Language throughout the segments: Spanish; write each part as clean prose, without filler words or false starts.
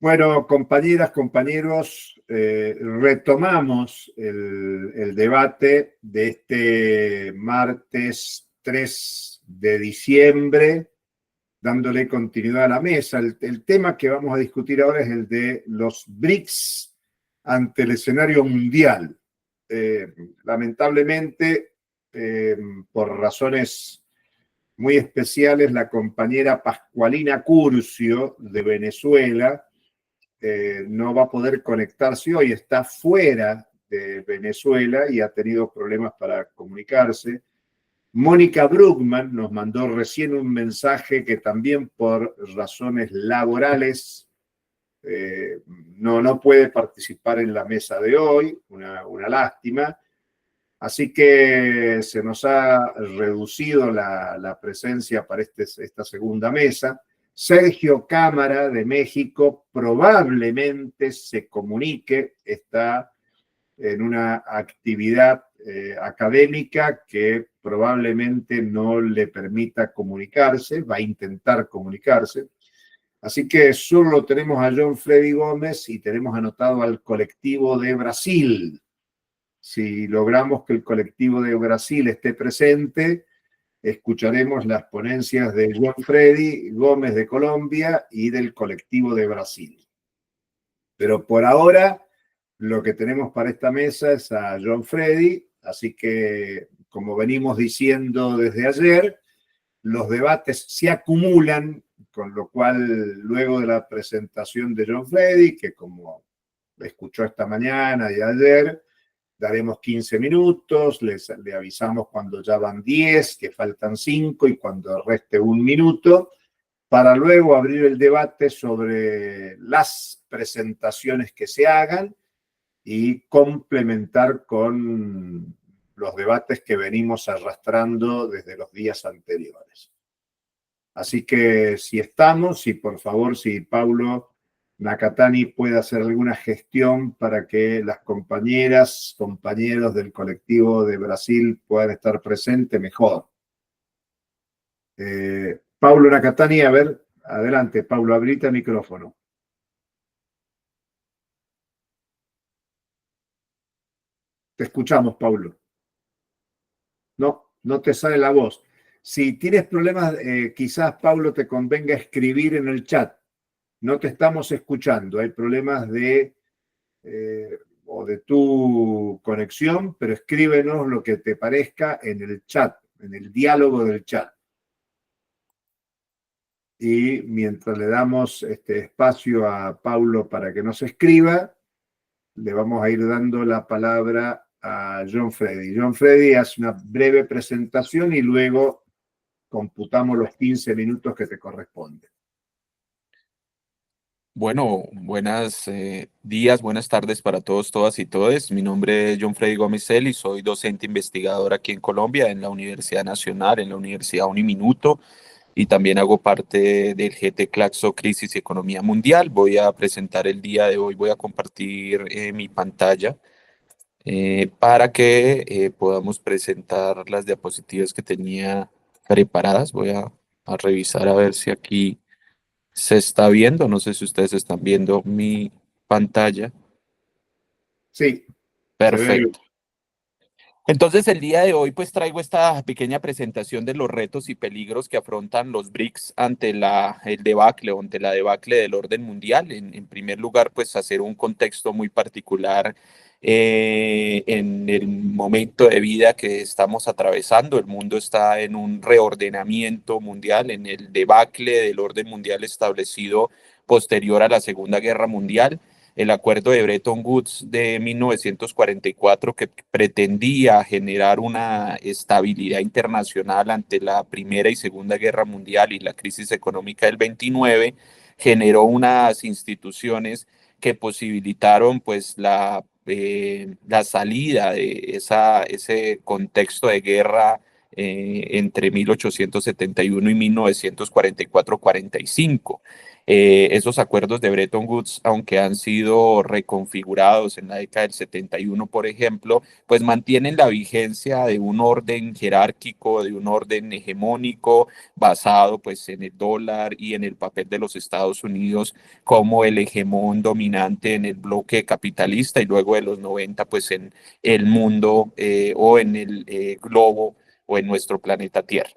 Bueno, compañeras, compañeros, retomamos el debate de este martes 3 de diciembre, dándole continuidad a la mesa. El tema que vamos a discutir ahora es el de los BRICS ante el escenario mundial. Lamentablemente, por razones muy especiales, la compañera Pascualina Curcio de Venezuela no va a poder conectarse hoy, está fuera de Venezuela y ha tenido problemas para comunicarse. Mónica Bruckmann nos mandó recién un mensaje que también por razones laborales no puede participar en la mesa de hoy, una lástima. Así que se nos ha reducido la presencia para esta segunda mesa. Sergio Cámara de México probablemente se comunique, está en una actividad académica que probablemente no le permita comunicarse, va a intentar comunicarse. Así que solo tenemos a John Freddy Gómez y tenemos anotado al colectivo de Brasil. Si logramos que el colectivo de Brasil esté presente, escucharemos las ponencias de John Freddy Gómez de Colombia y del colectivo de Brasil. Pero por ahora, lo que tenemos para esta mesa es a John Freddy, así que, como venimos diciendo desde ayer, los debates se acumulan, con lo cual, luego de la presentación de John Freddy, que como escuchó esta mañana y ayer, daremos 15 minutos, le avisamos cuando ya van 10, que faltan 5 y cuando reste 1 minuto, para luego abrir el debate sobre las presentaciones que se hagan y complementar con los debates que venimos arrastrando desde los días anteriores. Así que si por favor, si Paulo Nakatani puede hacer alguna gestión para que las compañeras, compañeros del colectivo de Brasil puedan estar presentes, mejor. Paulo Nakatani, a ver, adelante, Paulo, habilita el micrófono. Te escuchamos, Paulo. No te sale la voz. Si tienes problemas, quizás, Paulo, te convenga escribir en el chat. No te estamos escuchando, hay problemas o de tu conexión, pero escríbenos lo que te parezca en el chat, en el diálogo del chat. Y mientras le damos este espacio a Paulo para que nos escriba, le vamos a ir dando la palabra a John Freddy. John Freddy hace una breve presentación y luego computamos los 15 minutos que te corresponden. Bueno, buenos días, buenas tardes para todos, todas y todes. Mi nombre es John Freddy Gómez y soy docente investigador aquí en Colombia, en la Universidad Nacional, en la Universidad Uniminuto, y también hago parte del GT Claxo Crisis y Economía Mundial. Voy a presentar el día de hoy, voy a compartir mi pantalla para que podamos presentar las diapositivas que tenía preparadas. Voy a revisar a ver si aquí se está viendo, no sé si ustedes están viendo mi pantalla. Sí. Perfecto. Entonces el día de hoy pues traigo esta pequeña presentación de los retos y peligros que afrontan los BRICS ante el debacle o ante la debacle del orden mundial. En primer lugar, pues hacer un contexto muy particular en el momento de vida que estamos atravesando. El mundo está en un reordenamiento mundial, en el debacle del orden mundial establecido posterior a la Segunda Guerra Mundial. El acuerdo de Bretton Woods de 1944, que pretendía generar una estabilidad internacional ante la Primera y Segunda Guerra Mundial y la crisis económica del 29, generó unas instituciones que posibilitaron pues la salida de ese contexto de guerra entre 1871 y 1944-45. Esos acuerdos de Bretton Woods, aunque han sido reconfigurados en la década del 71, por ejemplo, pues mantienen la vigencia de un orden jerárquico, de un orden hegemónico basado pues en el dólar y en el papel de los Estados Unidos como el hegemón dominante en el bloque capitalista y luego de los 90 pues en el mundo o en el globo o en nuestro planeta Tierra.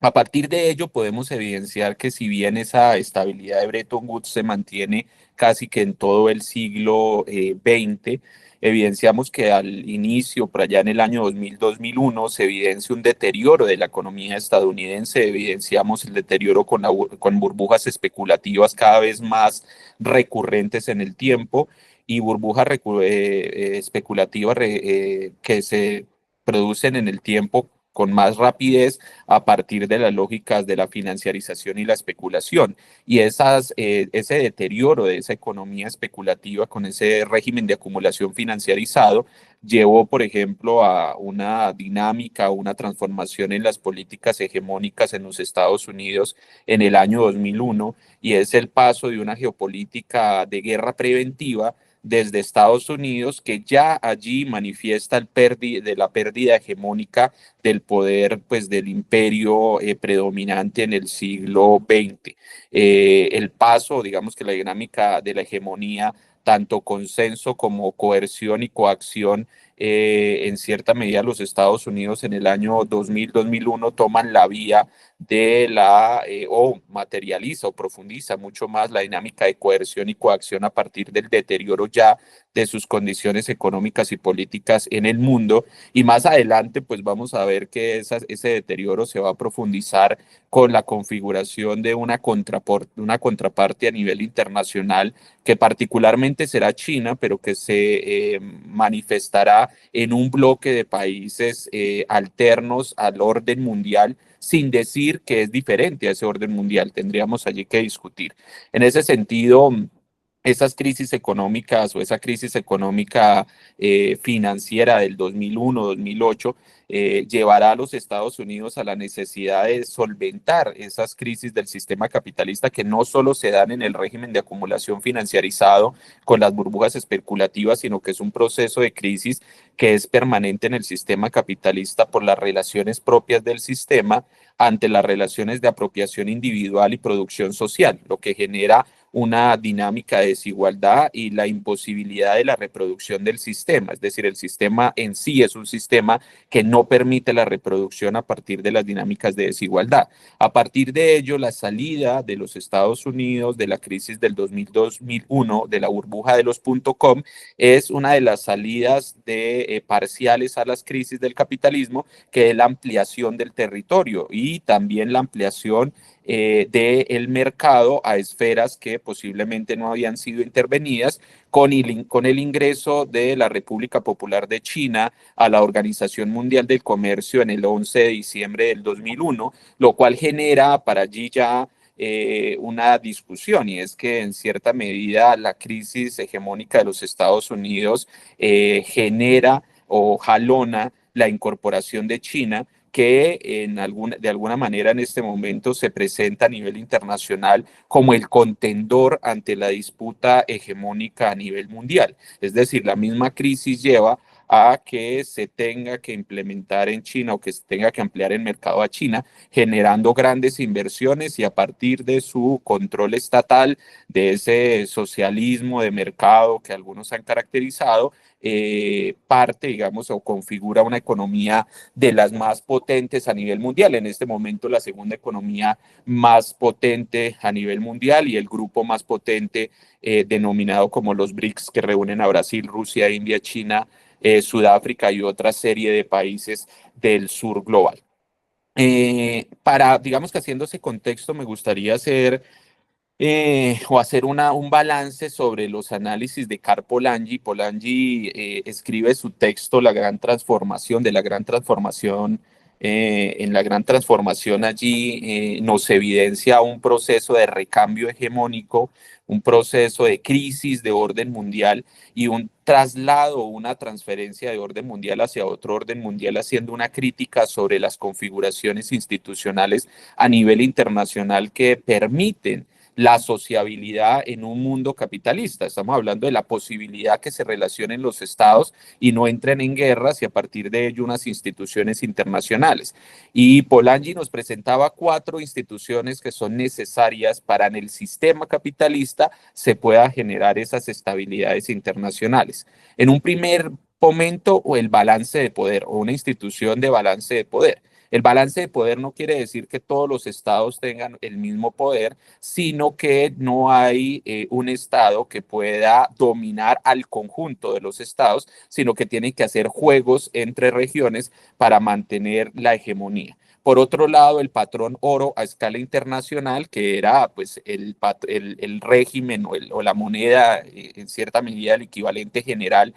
A partir de ello podemos evidenciar que si bien esa estabilidad de Bretton Woods se mantiene casi que en todo el siglo XX, evidenciamos que al inicio, por allá en el año 2000-2001, se evidencia un deterioro de la economía estadounidense, evidenciamos el deterioro con burbujas especulativas cada vez más recurrentes en el tiempo y burbujas especulativas que se producen en el tiempo con más rapidez a partir de las lógicas de la financiarización y la especulación. Y ese deterioro de esa economía especulativa con ese régimen de acumulación financiarizado llevó, por ejemplo, a una dinámica, una transformación en las políticas hegemónicas en los Estados Unidos en el año 2001, y es el paso de una geopolítica de guerra preventiva desde Estados Unidos, que ya allí manifiesta la pérdida hegemónica del poder pues, del imperio predominante en el siglo XX. El paso, digamos que la dinámica de la hegemonía, tanto consenso como coerción y coacción, en cierta medida los Estados Unidos en el año 2000-2001 toman la vía o materializa o profundiza mucho más la dinámica de coerción y coacción a partir del deterioro ya de sus condiciones económicas y políticas en el mundo. Y más adelante, pues vamos a ver que ese deterioro se va a profundizar con la configuración de una contraparte a nivel internacional, que particularmente será China, pero que se manifestará en un bloque de países alternos al orden mundial, sin decir que es diferente a ese orden mundial. Tendríamos allí que discutir. En ese sentido, esas crisis económicas o esa crisis económica financiera del 2001-2008 llevará a los Estados Unidos a la necesidad de solventar esas crisis del sistema capitalista, que no solo se dan en el régimen de acumulación financiarizado con las burbujas especulativas, sino que es un proceso de crisis que es permanente en el sistema capitalista por las relaciones propias del sistema ante las relaciones de apropiación individual y producción social, lo que genera una dinámica de desigualdad y la imposibilidad de la reproducción del sistema. Es decir, el sistema en sí es un sistema que no permite la reproducción a partir de las dinámicas de desigualdad. A partir de ello, la salida de los Estados Unidos de la crisis del 2000-2001, de la burbuja de los .com, es una de las salidas parciales a las crisis del capitalismo, que es la ampliación del territorio y también la ampliación del mercado a esferas que posiblemente no habían sido intervenidas, con el ingreso de la República Popular de China a la Organización Mundial del Comercio en el 11 de diciembre del 2001, lo cual genera para allí ya una discusión, y es que en cierta medida la crisis hegemónica de los Estados Unidos genera o jalona la incorporación de China, que de alguna manera en este momento se presenta a nivel internacional como el contendor ante la disputa hegemónica a nivel mundial. Es decir, la misma crisis lleva a que se tenga que implementar en China o que se tenga que ampliar el mercado a China, generando grandes inversiones, y a partir de su control estatal, de ese socialismo de mercado que algunos han caracterizado, parte, digamos, o configura una economía de las más potentes a nivel mundial. En este momento, la segunda economía más potente a nivel mundial y el grupo más potente denominado como los BRICS, que reúnen a Brasil, Rusia, India, China, Sudáfrica y otra serie de países del sur global. Digamos que haciendo ese contexto, me gustaría hacer un balance sobre los análisis de Karl Polanyi. Polanyi escribe su texto La Gran Transformación, de la Gran Transformación. En la Gran Transformación allí nos evidencia un proceso de recambio hegemónico, un proceso de crisis de orden mundial y un traslado, una transferencia de orden mundial hacia otro orden mundial, haciendo una crítica sobre las configuraciones institucionales a nivel internacional que permiten la sociabilidad en un mundo capitalista. Estamos hablando de la posibilidad que se relacionen los estados y no entren en guerras y a partir de ello unas instituciones internacionales. Y Polanyi nos presentaba 4 instituciones que son necesarias para en el sistema capitalista se pueda generar esas estabilidades internacionales. En un primer momento, o el balance de poder, o una institución de balance de poder. El balance de poder no quiere decir que todos los estados tengan el mismo poder, sino que no hay un estado que pueda dominar al conjunto de los estados, sino que tienen que hacer juegos entre regiones para mantener la hegemonía. Por otro lado, el patrón oro a escala internacional, que era pues el régimen o la moneda, en cierta medida el equivalente general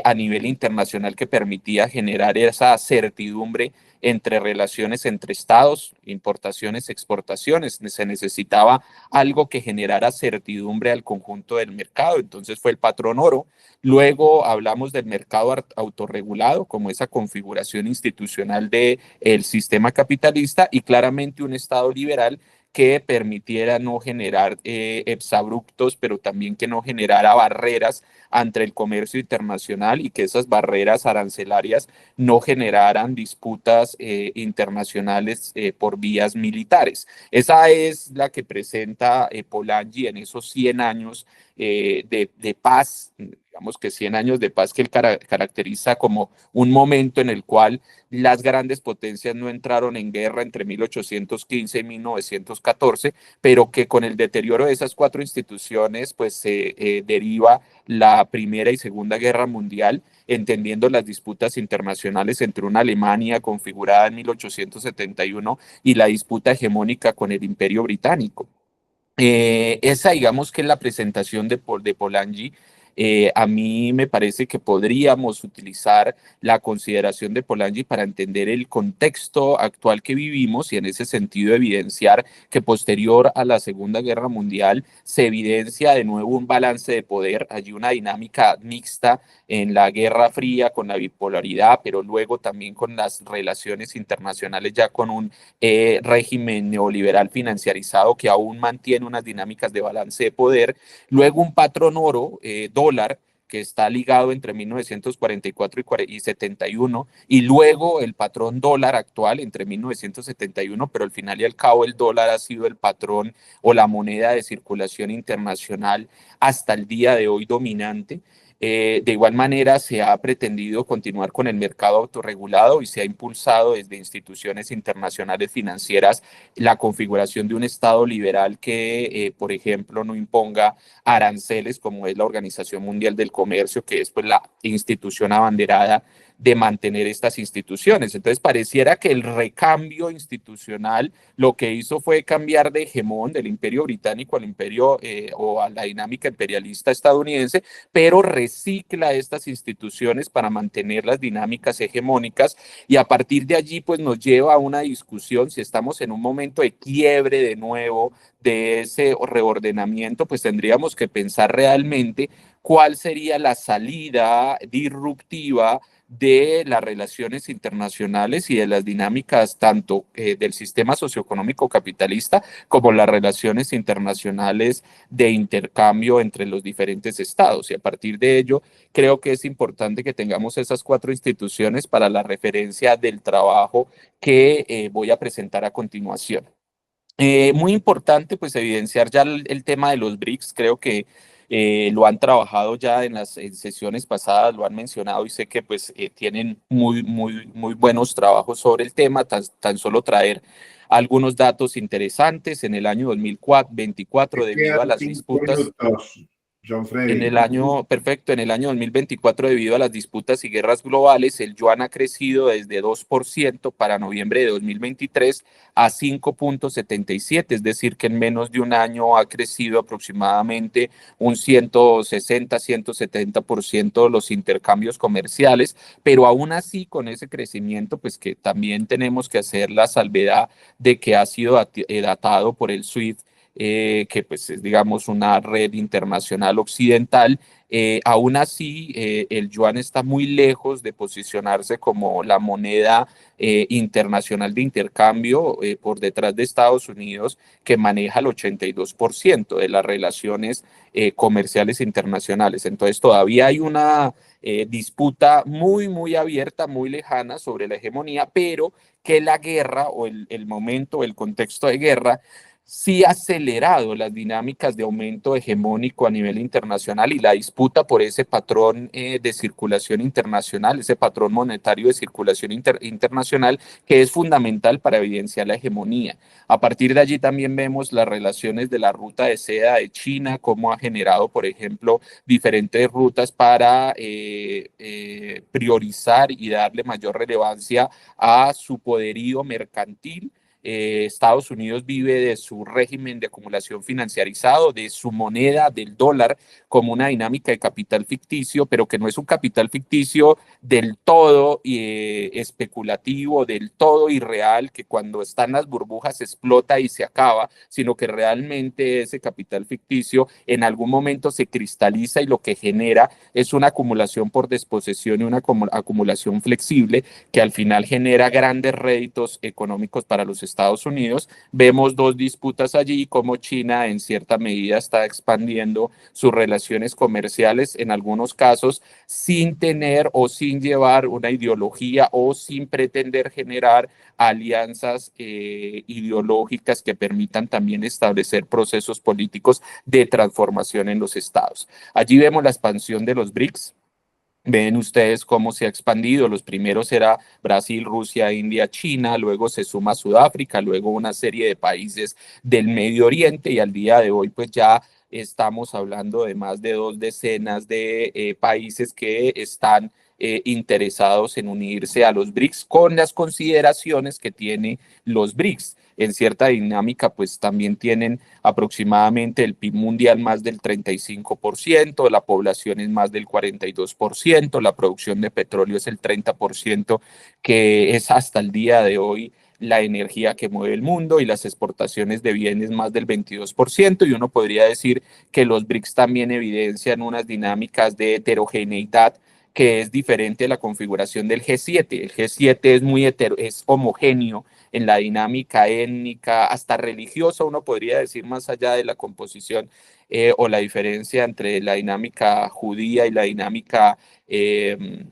a nivel internacional que permitía generar esa certidumbre entre relaciones entre estados, importaciones, exportaciones. Se necesitaba algo que generara certidumbre al conjunto del mercado, entonces fue el patrón oro. Luego hablamos del mercado autorregulado como esa configuración institucional del sistema capitalista y claramente un estado liberal que permitiera no generar exabruptos, pero también que no generara barreras ante el comercio internacional y que esas barreras arancelarias no generaran disputas internacionales por vías militares. Esa es la que presenta Polanyi en esos 100 años de paz, digamos que 100 años de paz que él caracteriza como un momento en el cual las grandes potencias no entraron en guerra entre 1815 y 1914, pero que con el deterioro de esas 4 instituciones pues se deriva la Primera y Segunda Guerra Mundial, entendiendo las disputas internacionales entre una Alemania configurada en 1871 y la disputa hegemónica con el Imperio Británico. Esa, digamos que es la presentación de Polanyi. A mí me parece que podríamos utilizar la consideración de Polanyi para entender el contexto actual que vivimos y en ese sentido evidenciar que posterior a la Segunda Guerra Mundial se evidencia de nuevo un balance de poder, allí una dinámica mixta en la Guerra Fría con la bipolaridad, pero luego también con las relaciones internacionales ya con un régimen neoliberal financiarizado que aún mantiene unas dinámicas de balance de poder, luego un patrón oro, dólar, que está ligado entre 1944 y 71, y luego el patrón dólar actual entre 1971, pero al final y al cabo el dólar ha sido el patrón o la moneda de circulación internacional hasta el día de hoy dominante. De igual manera, se ha pretendido continuar con el mercado autorregulado y se ha impulsado desde instituciones internacionales financieras la configuración de un Estado liberal que, por ejemplo, no imponga aranceles como es la Organización Mundial del Comercio, que es pues, la institución abanderada de mantener estas instituciones. Entonces, pareciera que el recambio institucional lo que hizo fue cambiar de hegemón del imperio británico al imperio o a la dinámica imperialista estadounidense, pero recicla estas instituciones para mantener las dinámicas hegemónicas y a partir de allí pues nos lleva a una discusión si estamos en un momento de quiebre de nuevo de ese reordenamiento, pues tendríamos que pensar realmente cuál sería la salida disruptiva de las relaciones internacionales y de las dinámicas tanto del sistema socioeconómico capitalista como las relaciones internacionales de intercambio entre los diferentes estados. Y a partir de ello, creo que es importante que tengamos esas 4 instituciones para la referencia del trabajo que voy a presentar a continuación. Muy importante, pues, evidenciar ya el tema de los BRICS. Creo que lo han trabajado ya en las sesiones pasadas, lo han mencionado y sé que, pues, tienen muy buenos trabajos sobre el tema. Tan solo traer algunos datos interesantes. En el año 2024, Te debido a quedan las 5 disputas minutos, John en Freddy. el año, perfecto, en el año 2024, debido a las disputas y guerras globales, el yuan ha crecido desde 2% para noviembre de 2023 a 5,77, es decir, que en menos de un año ha crecido aproximadamente un 160-170% los intercambios comerciales, pero aún así con ese crecimiento, pues que también tenemos que hacer la salvedad de que ha sido datado por el SWIFT que pues es, digamos, una red internacional occidental. Aún así, el yuan está muy lejos de posicionarse como la moneda internacional de intercambio por detrás de Estados Unidos, que maneja el 82% de las relaciones comerciales internacionales. Entonces, todavía hay una disputa muy, muy abierta, muy lejana sobre la hegemonía, pero que la guerra o el momento, el contexto de guerra, sí ha acelerado las dinámicas de aumento hegemónico a nivel internacional y la disputa por ese patrón de circulación internacional, ese patrón monetario de circulación internacional que es fundamental para evidenciar la hegemonía. A partir de allí también vemos las relaciones de la ruta de seda de China, cómo ha generado, por ejemplo, diferentes rutas para priorizar y darle mayor relevancia a su poderío mercantil. Estados Unidos vive de su régimen de acumulación financiarizado, de su moneda, del dólar, como una dinámica de capital ficticio, pero que no es un capital ficticio del todo especulativo, del todo irreal, que cuando están las burbujas explota y se acaba, sino que realmente ese capital ficticio en algún momento se cristaliza y lo que genera es una acumulación por desposesión y una acumulación flexible que al final genera grandes réditos económicos para los Estados Unidos. Vemos dos disputas allí, como China en cierta medida está expandiendo sus relaciones comerciales, en algunos casos sin tener o sin llevar una ideología o sin pretender generar alianzas ideológicas que permitan también establecer procesos políticos de transformación en los estados. Allí vemos la expansión de los BRICS. Ven ustedes cómo se ha expandido. Los primeros era Brasil, Rusia, India, China, luego se suma Sudáfrica, luego una serie de países del Medio Oriente y al día de hoy pues ya estamos hablando de más de 2 decenas de países que están interesados en unirse a los BRICS con las consideraciones que tiene los BRICS. En cierta dinámica, pues también tienen aproximadamente el PIB mundial más del 35%, la población es más del 42%, la producción de petróleo es el 30%, que es hasta el día de hoy la energía que mueve el mundo y las exportaciones de bienes más del 22%, y uno podría decir que los BRICS también evidencian unas dinámicas de heterogeneidad que es diferente a la configuración del G7. El G7 es muy es homogéneo en la dinámica étnica, hasta religiosa, uno podría decir, más allá de la composición o la diferencia entre la dinámica judía y la dinámica de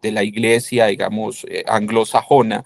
la iglesia, digamos, anglosajona,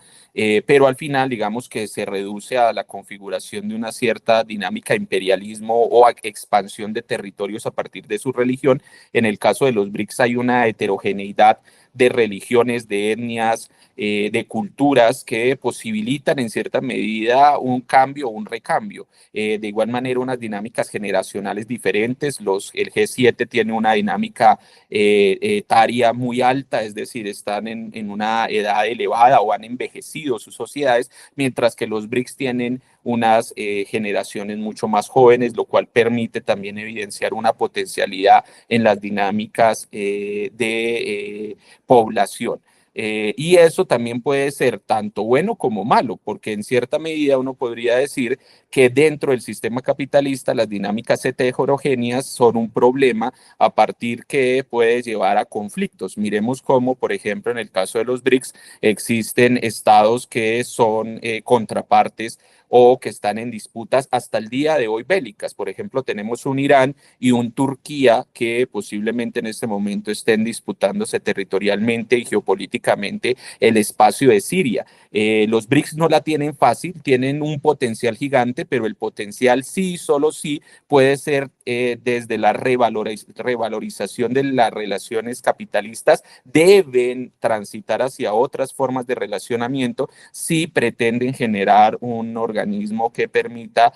pero al final, digamos que se reduce a la configuración de una cierta dinámica de imperialismo o expansión de territorios a partir de su religión. En el caso de los BRICS hay una heterogeneidad de religiones, de etnias, de culturas que posibilitan en cierta medida un cambio o un recambio. De igual manera, unas dinámicas generacionales diferentes. El G7 tiene una dinámica etaria muy alta, es decir, están en una edad elevada o han envejecido sus sociedades, mientras que los BRICS tienen unas generaciones mucho más jóvenes, lo cual permite también evidenciar una potencialidad en las dinámicas de población. Y eso también puede ser tanto bueno como malo, porque en cierta medida uno podría decir que dentro del sistema capitalista las dinámicas heterogéneas son un problema a partir que puede llevar a conflictos. Miremos cómo, por ejemplo, en el caso de los BRICS, existen estados que son contrapartes o que están en disputas hasta el día de hoy bélicas. Por ejemplo, tenemos un Irán y un Turquía que posiblemente en este momento estén disputándose territorialmente y geopolíticamente el espacio de Siria. Los BRICS no la tienen fácil, tienen un potencial gigante, pero el potencial sí, solo sí, puede ser desde la revalorización de las relaciones capitalistas, deben transitar hacia otras formas de relacionamiento si pretenden generar un organismo que permita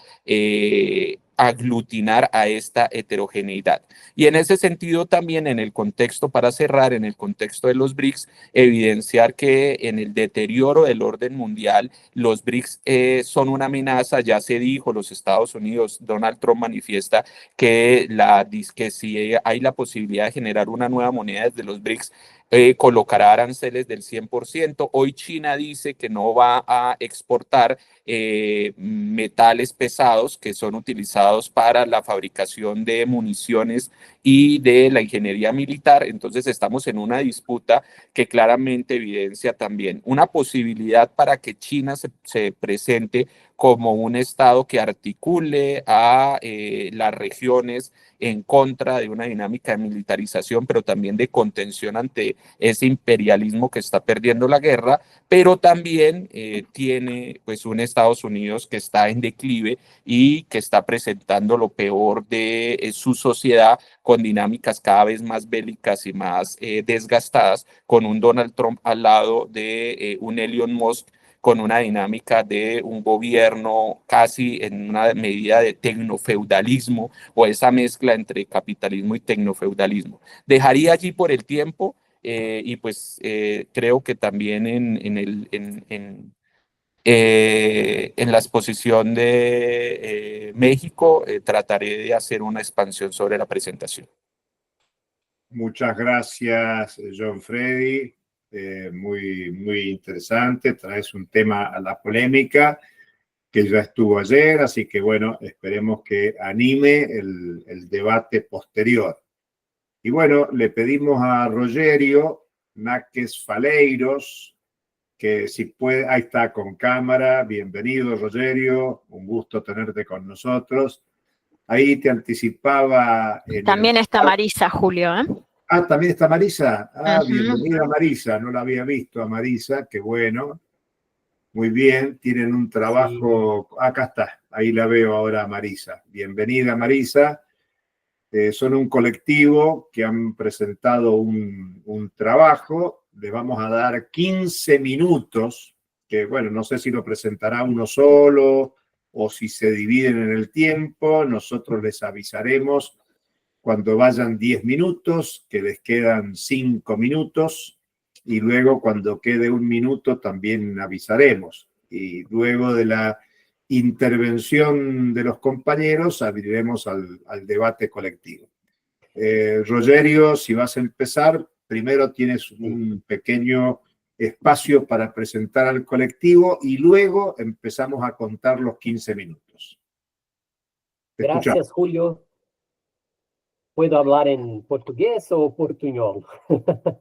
aglutinar a esta heterogeneidad. Y en ese sentido también en el contexto, para cerrar, en el contexto de los BRICS, evidenciar que en el deterioro del orden mundial, los BRICS son una amenaza, ya se dijo, los Estados Unidos, Donald Trump manifiesta que si hay la posibilidad de generar una nueva moneda desde los BRICS, colocará aranceles del 100%. Hoy China dice que no va a exportar metales pesados que son utilizados para la fabricación de municiones y de la ingeniería militar. Entonces estamos en una disputa que claramente evidencia también una posibilidad para que China se presente como un Estado que articule a las regiones en contra de una dinámica de militarización, pero también de contención ante ese imperialismo que está perdiendo la guerra, pero también tiene pues un Estados Unidos que está en declive y que está presentando lo peor de su sociedad, con dinámicas cada vez más bélicas y más desgastadas, con un Donald Trump al lado de un Elon Musk, con una dinámica de un gobierno casi en una medida de tecnofeudalismo, o esa mezcla entre capitalismo y tecnofeudalismo. Dejaría allí por el tiempo y pues creo que también en la exposición de México trataré de hacer una expansión sobre la presentación. Muchas gracias, John Freddy. Muy interesante. Traes un tema a la polémica que ya estuvo ayer, así que bueno, esperemos que anime el debate posterior. Y bueno, le pedimos a Rogerio Náquez Faleiros que si puede, ahí está con cámara. Bienvenido, Rogerio, un gusto tenerte con nosotros. Ahí te anticipaba. También está Marisa, Julio, ¿eh? Ah, también está Marisa. Ah, Ujú. bienvenida Marisa, no la había visto a Marisa, qué bueno. Muy bien, tienen un trabajo. Sí. Acá está, ahí la veo ahora a Marisa. Bienvenida Marisa. Son un colectivo que han presentado un trabajo. Les vamos a dar 15 minutos, que bueno, no sé si lo presentará uno solo o si se dividen en el tiempo. Nosotros les avisaremos cuando vayan 10 minutos, que les quedan 5 minutos, y luego cuando quede un minuto también avisaremos. Y luego de la intervención de los compañeros abriremos al debate colectivo. Rogerio, si vas a empezar, primero tienes un pequeño espacio para presentar al colectivo y luego empezamos a contar los 15 minutos. Gracias, Julio. ¿Puedo hablar en portugués o portuñol?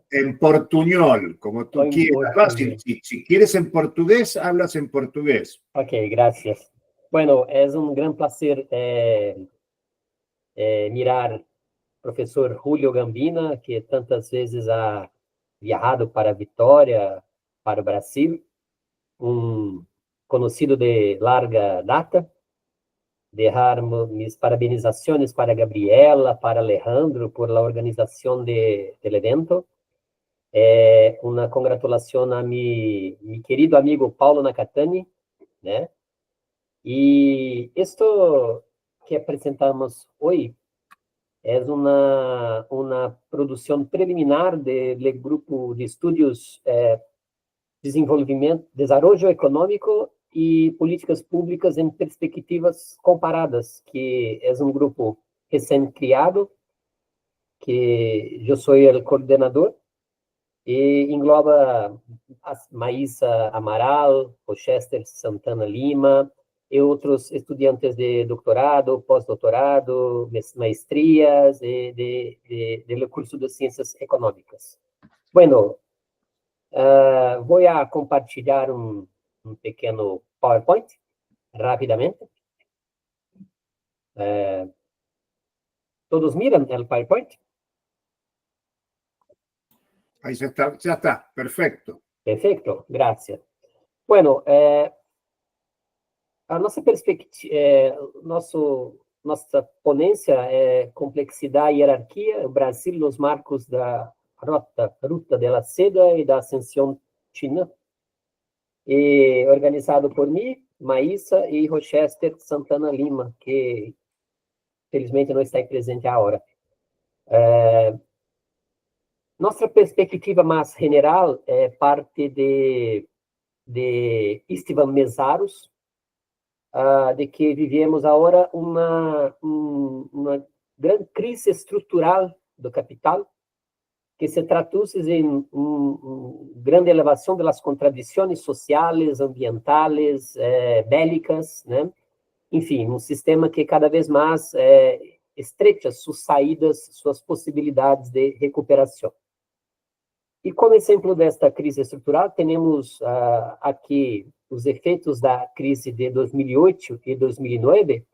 En portuñol, como tú quieras. Si quieres en portugués, hablas en portugués. Ok, gracias. Bueno, es un gran placer mirar al profesor Julio Gambina, que tantas veces ha viajado para Vitória, para Brasil, un conocido de larga data. Dejar mis parabenizaciones para Gabriela, para Alejandro, por la organización del evento. Una congratulación a mi querido amigo Paulo Nakatani, ¿no? Y esto que presentamos hoy es una producción preliminar del grupo de estudios Desarrollo Econômico y Políticas Públicas en Perspectivas Comparadas, que es un grupo recién criado, que yo soy el coordinador, y engloba a Maísa Amaral, Rochester Santana Lima, y otros estudiantes de doctorado, pós-doutorado, maestrías del curso de Ciencias Económicas. Bueno, voy a compartilhar un pequeno PowerPoint, rapidamente. ¿Todos miran el PowerPoint? Ahí ya está, perfecto. Perfecto, gracias. Bueno, a nossa perspectiva, nossa ponência é complexidade e hierarquia, o Brasil nos marcos da Ruta de la Seda e da Ascensão China, e organizado por mim, Maísa e Rochester Santana Lima, que felizmente não está presente agora. Nossa perspectiva mais general é parte de Istvan Meszaros, de que vivemos agora uma grande crise estrutural do capital, que se traduce em grande elevação das contradições sociais, ambientales, bélicas, né? Enfim, um sistema que cada vez mais estreita suas saídas, suas possibilidades de recuperação. E como exemplo desta crise estrutural, temos aqui os efeitos da crise de 2008 e 2009,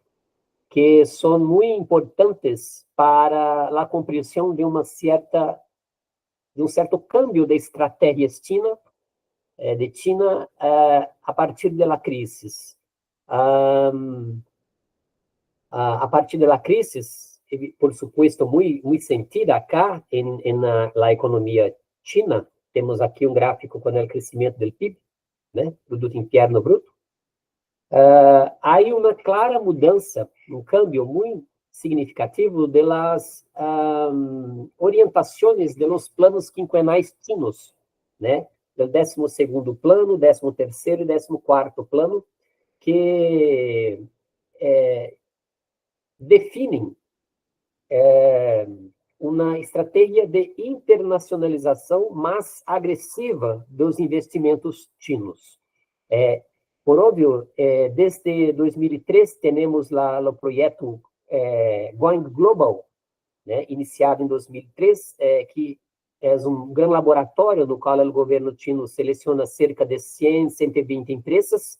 que são muito importantes para a compreensão de um certo câmbio de estratégias de China a partir da crise. A partir da crise, por supuesto, muito sentida acá na economia china, temos aqui gráfico com o crescimento do PIB, né, Produto Interno Bruto. Há uma clara mudança, câmbio muito significativo das orientações dos planos quinquenais chinos, né? Do 12º plano, 13º e 14º plano, que definem uma estratégia de internacionalização mais agressiva dos investimentos chinos. Por óbvio, desde 2003 temos o projeto Going Global, né, iniciado em 2003, que é grande laboratório no qual o governo chino seleciona cerca de 100, 120 empresas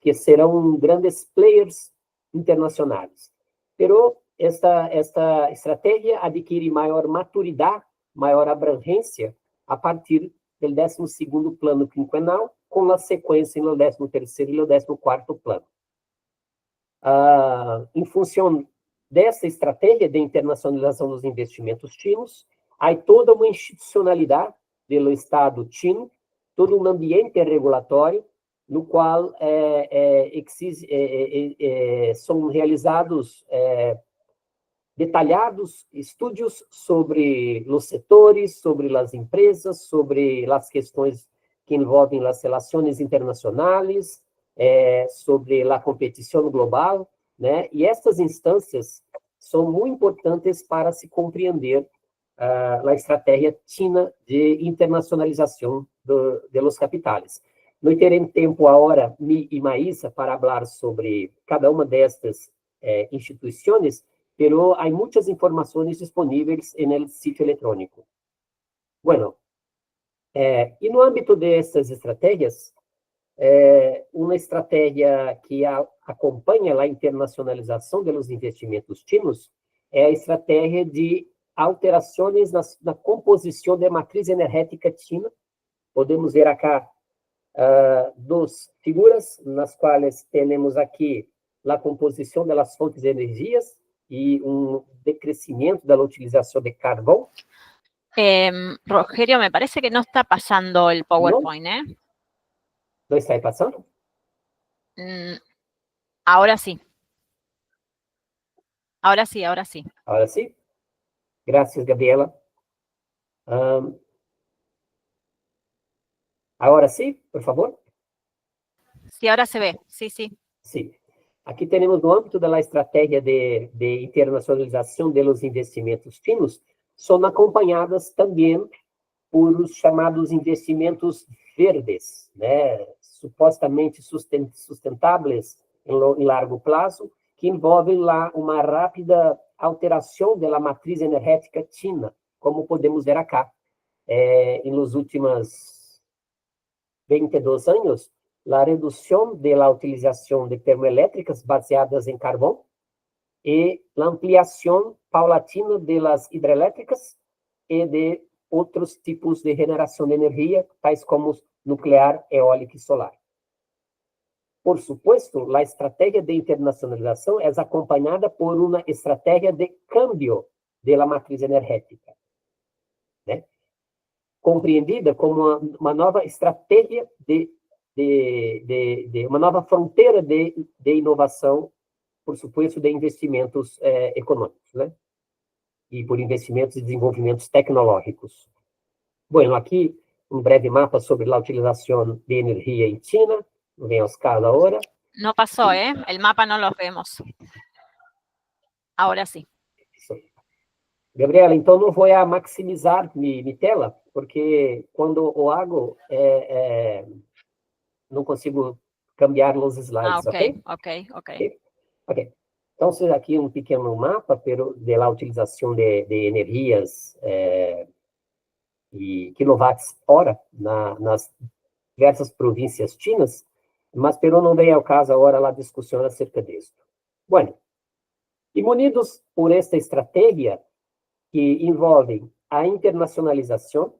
que serão grandes players internacionais. Pero esta estratégia adquire maior maturidade, maior abrangência a partir do 12º plano quinquenal, com a sequência no 13º e no 14º plano. Em função dessa estratégia de internacionalização dos investimentos chinos, há toda uma institucionalidade do Estado chino, todo um ambiente regulatório, no qual são realizados detalhados estudos sobre os setores, sobre as empresas, sobre as questões que envolvem as relações internacionais, sobre a competição global, né? E estas instâncias são muito importantes para se compreender a estratégia china de internacionalização de los capitais. Não terei tempo agora, mi e Maísa, para falar sobre cada uma destas instituições, pero há muitas informações disponíveis no sítio eletrônico. Bueno, e no âmbito dessas estratégias, uma estratégia que acompanha a internacionalização dos investimentos chinos é a estratégia de alterações na composição da matriz energética china. Podemos ver aqui duas figuras, nas quais temos aqui a composição das fontes de energias e decrescimento da utilização de carvão. Rogerio, me parece que no está pasando el PowerPoint, ¿eh? ¿No está ahí pasando? Ahora sí. Ahora sí, ahora sí. Ahora sí. Gracias, Gabriela. Ahora sí, por favor. Sí, ahora se ve. Sí, sí. Sí. Aqui temos no âmbito da estratégia de internacionalização dos investimentos chinos, são acompanhadas também por os chamados investimentos verdes, né, supostamente sustentáveis em largo prazo, que envolvem lá uma rápida alteração da matriz energética china, como podemos ver acá. Nos últimos 22 anos, a redução da utilização de termoelétricas baseadas em carvão e a ampliação paulatina das hidrelétricas e de outros tipos de generação de energia, tais como nuclear, eólica e solar. Por supuesto, a estratégia de internacionalização é acompanhada por uma estratégia de câmbio da matriz energética, né? Compreendida como uma nova estratégia uma nova fronteira de inovação, por supuesto, de investimentos econômicos, né? E por investimentos e desenvolvimentos tecnológicos. Bueno, aqui breve mapa sobre a utilização de energia em China. Não vem aos casos agora. No pasó, ¿eh? El mapa no lo vemos. Ahora sí. Gabriela, então não vou maximizar minha tela, porque quando o hago, não consigo cambiar os slides, ok? Ok. Então, aqui um pequeno mapa da utilização de energias e quilowatts-hora nas diversas províncias chinas, mas pero não vem ao caso agora a discussão acerca disso. Bueno, e munidos por esta estratégia que envolve a internacionalização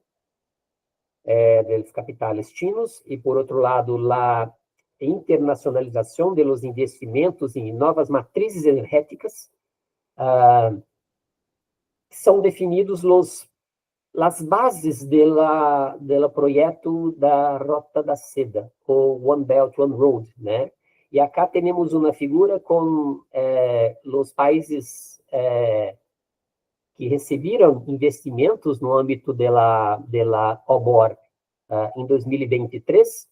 dos capitais chinos e, por outro lado, a internacionalização dos investimentos em novas matrizes energéticas, são definidos as bases do projeto da Rota da Seda, o One Belt, One Road, né? E acá temos uma figura com os países que receberam investimentos no âmbito da OBOR em 2023,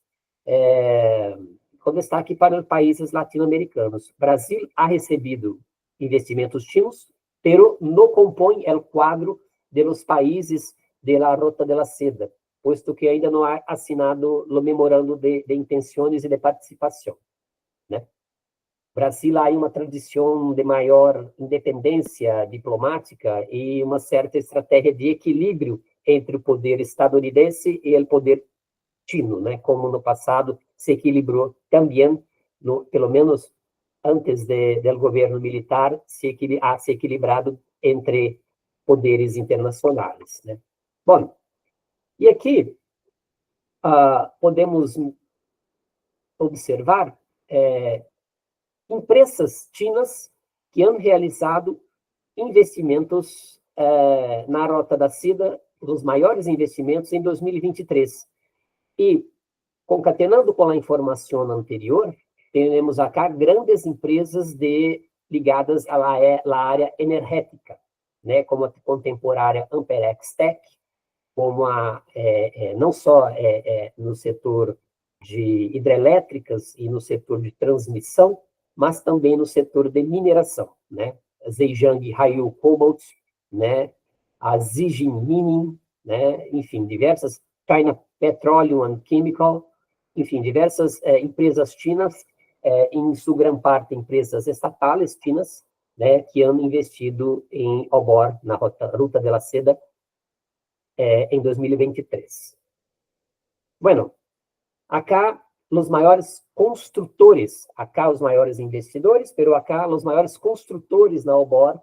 com destaque para os países latino-americanos. Brasil ha recebido investimentos chinos, pero não compõe o quadro de los países de la Rota de la Seda, posto que ainda não há assinado o memorando de intenções e de participação, né? Brasil há uma tradição de maior independência diplomática e uma certa estratégia de equilíbrio entre o poder estadunidense e o poder chino, né? Como no passado se equilibrou também, pelo menos antes do governo militar, se equilibrado entre poderes internacionais, né? Bom, e aqui podemos observar empresas chinas que han realizado investimentos na Rota da Seda, os maiores investimentos em 2023. E, concatenando com a informação anterior, temos acá grandes empresas ligadas à área energética, né, como a contemporânea Amperex Tech, como não só no setor de hidrelétricas e no setor de transmissão, mas também no setor de mineração, né? Zhejiang Haiyu Cobalt, né? A Zijin Mining, né? Enfim, diversas, China Petroleum and Chemical, enfim, diversas empresas chinas, em sua grande parte empresas estatais chinas, né, que han investido em OBOR, na Ruta de la Seda, em 2023. Bueno, acá os maiores construtores, acá os maiores investidores, pero acá os maiores construtores na OBOR,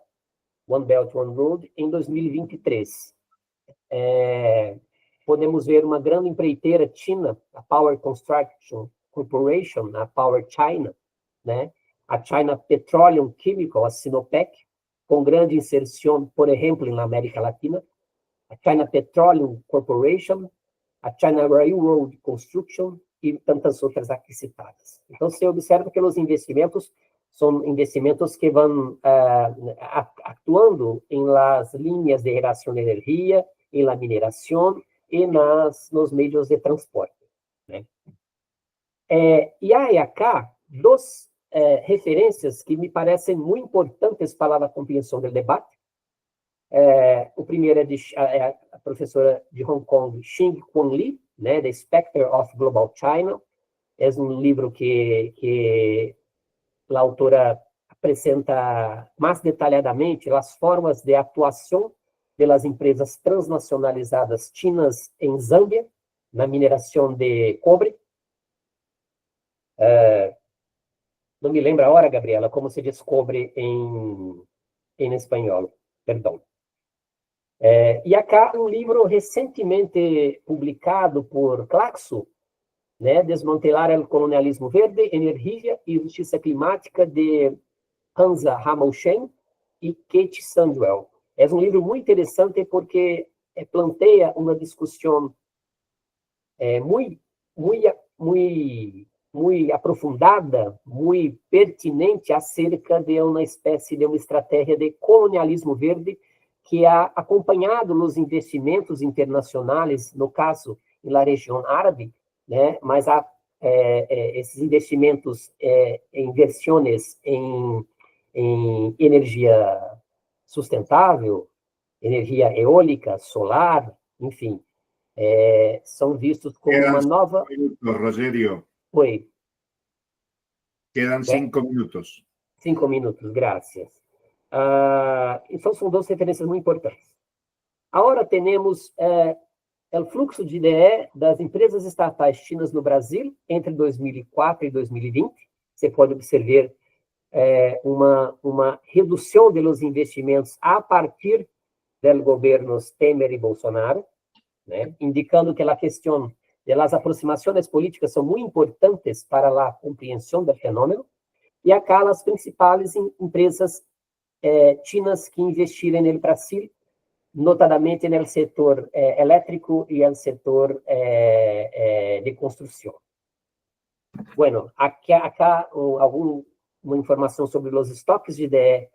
One Belt, One Road, em 2023. Podemos ver uma grande empreiteira china, a Power Construction Corporation, a Power China, né? A China Petroleum Chemical, a Sinopec, com grande inserção, por exemplo, na América Latina, a China Petroleum Corporation, a China Railroad Construction e tantas outras aqui citadas. Então, você observa que os investimentos são investimentos que vão atuando em las linhas de geração de energia, em la mineração e nos meios de transporte, né? E há acá duas referências que me parecem muito importantes para a compreensão do debate. O primeiro é a professora de Hong Kong, Xing Kwon Lee, né, The Spectre of Global China. É um livro que a autora apresenta mais detalhadamente as formas de atuação das empresas transnacionalizadas chinas em Zâmbia, na mineração de cobre. Não me lembro a hora, Gabriela, como se diz cobre em espanhol, perdão. E acá um livro recentemente publicado por Claxo, né, Desmantelar o Colonialismo Verde, Energia e Justiça Climática, de Hansa Hammelchen e Kate Sandwell. É um livro muito interessante porque planteia uma discussão muito aprofundada, muito pertinente acerca de uma espécie de uma estratégia de colonialismo verde que ha acompanhado os investimentos internacionais, no caso, na região árabe, né? Mas há esses investimentos em inversões em energia sustentável, energia eólica, solar, enfim, são vistos como uma nova... Minutos, Rogério. Oi. Quedan 5 minutos. 5 minutos, graças. Então, são duas referências muito importantes. Agora, temos o fluxo de IDE das empresas estatais chinas no Brasil entre 2004 e 2020. Você pode observar uma redução dos investimentos a partir do governo Temer e Bolsonaro, né? Indicando que a questão das aproximações políticas são muito importantes para a compreensão do fenômeno. E acá as principais empresas chinas que investiram no Brasil, notadamente no setor elétrico e no setor de construção. Bueno, acá uma informação sobre os estoques de IDE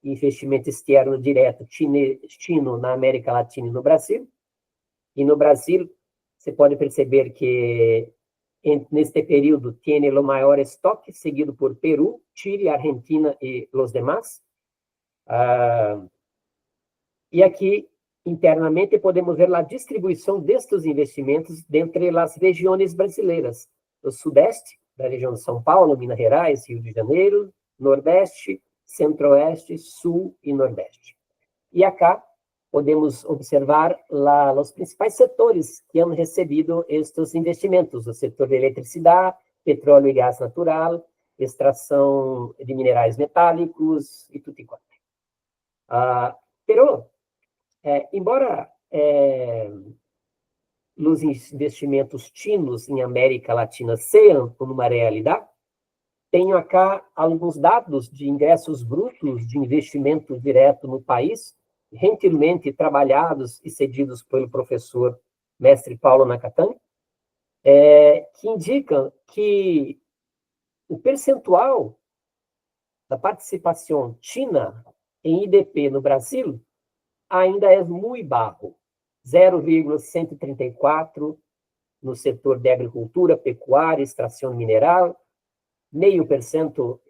e investimento externo direto chino na América Latina e no Brasil. E no Brasil, você pode perceber que neste período tem o maior estoque, seguido por Peru, Chile, Argentina e os demais. E aqui, internamente, podemos ver a distribuição destes investimentos dentre as regiões brasileiras. O Sudeste, da região de São Paulo, Minas Gerais, Rio de Janeiro, Nordeste, Centro-Oeste, Sul e Nordeste. E acá podemos observar os principais setores que han recebido estes investimentos: o setor de eletricidade, petróleo e gás natural, extração de minerais metálicos e tudo igual. Pero, embora os investimentos chinos em América Latina sejam uma realidade, tenho acá alguns dados de ingressos brutos de investimento direto no país, gentilmente trabalhados e cedidos pelo professor mestre Paulo Nakatani, que indicam que o percentual da participação china em IDP no Brasil ainda é muito baixo, 0,134 no setor de agricultura, pecuária, extração mineral, 0,5%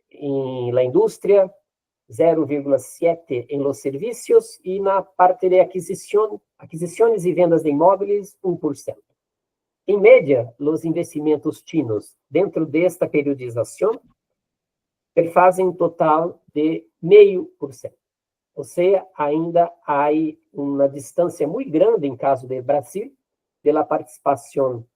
na indústria, 0,7% em los serviços e na parte de aquisições e vendas de imóveis, 1%. Em média, os investimentos chinos dentro desta periodização perfazem um total de 0,5%. Ou seja, ainda há uma distância muito grande, em caso do Brasil, da participação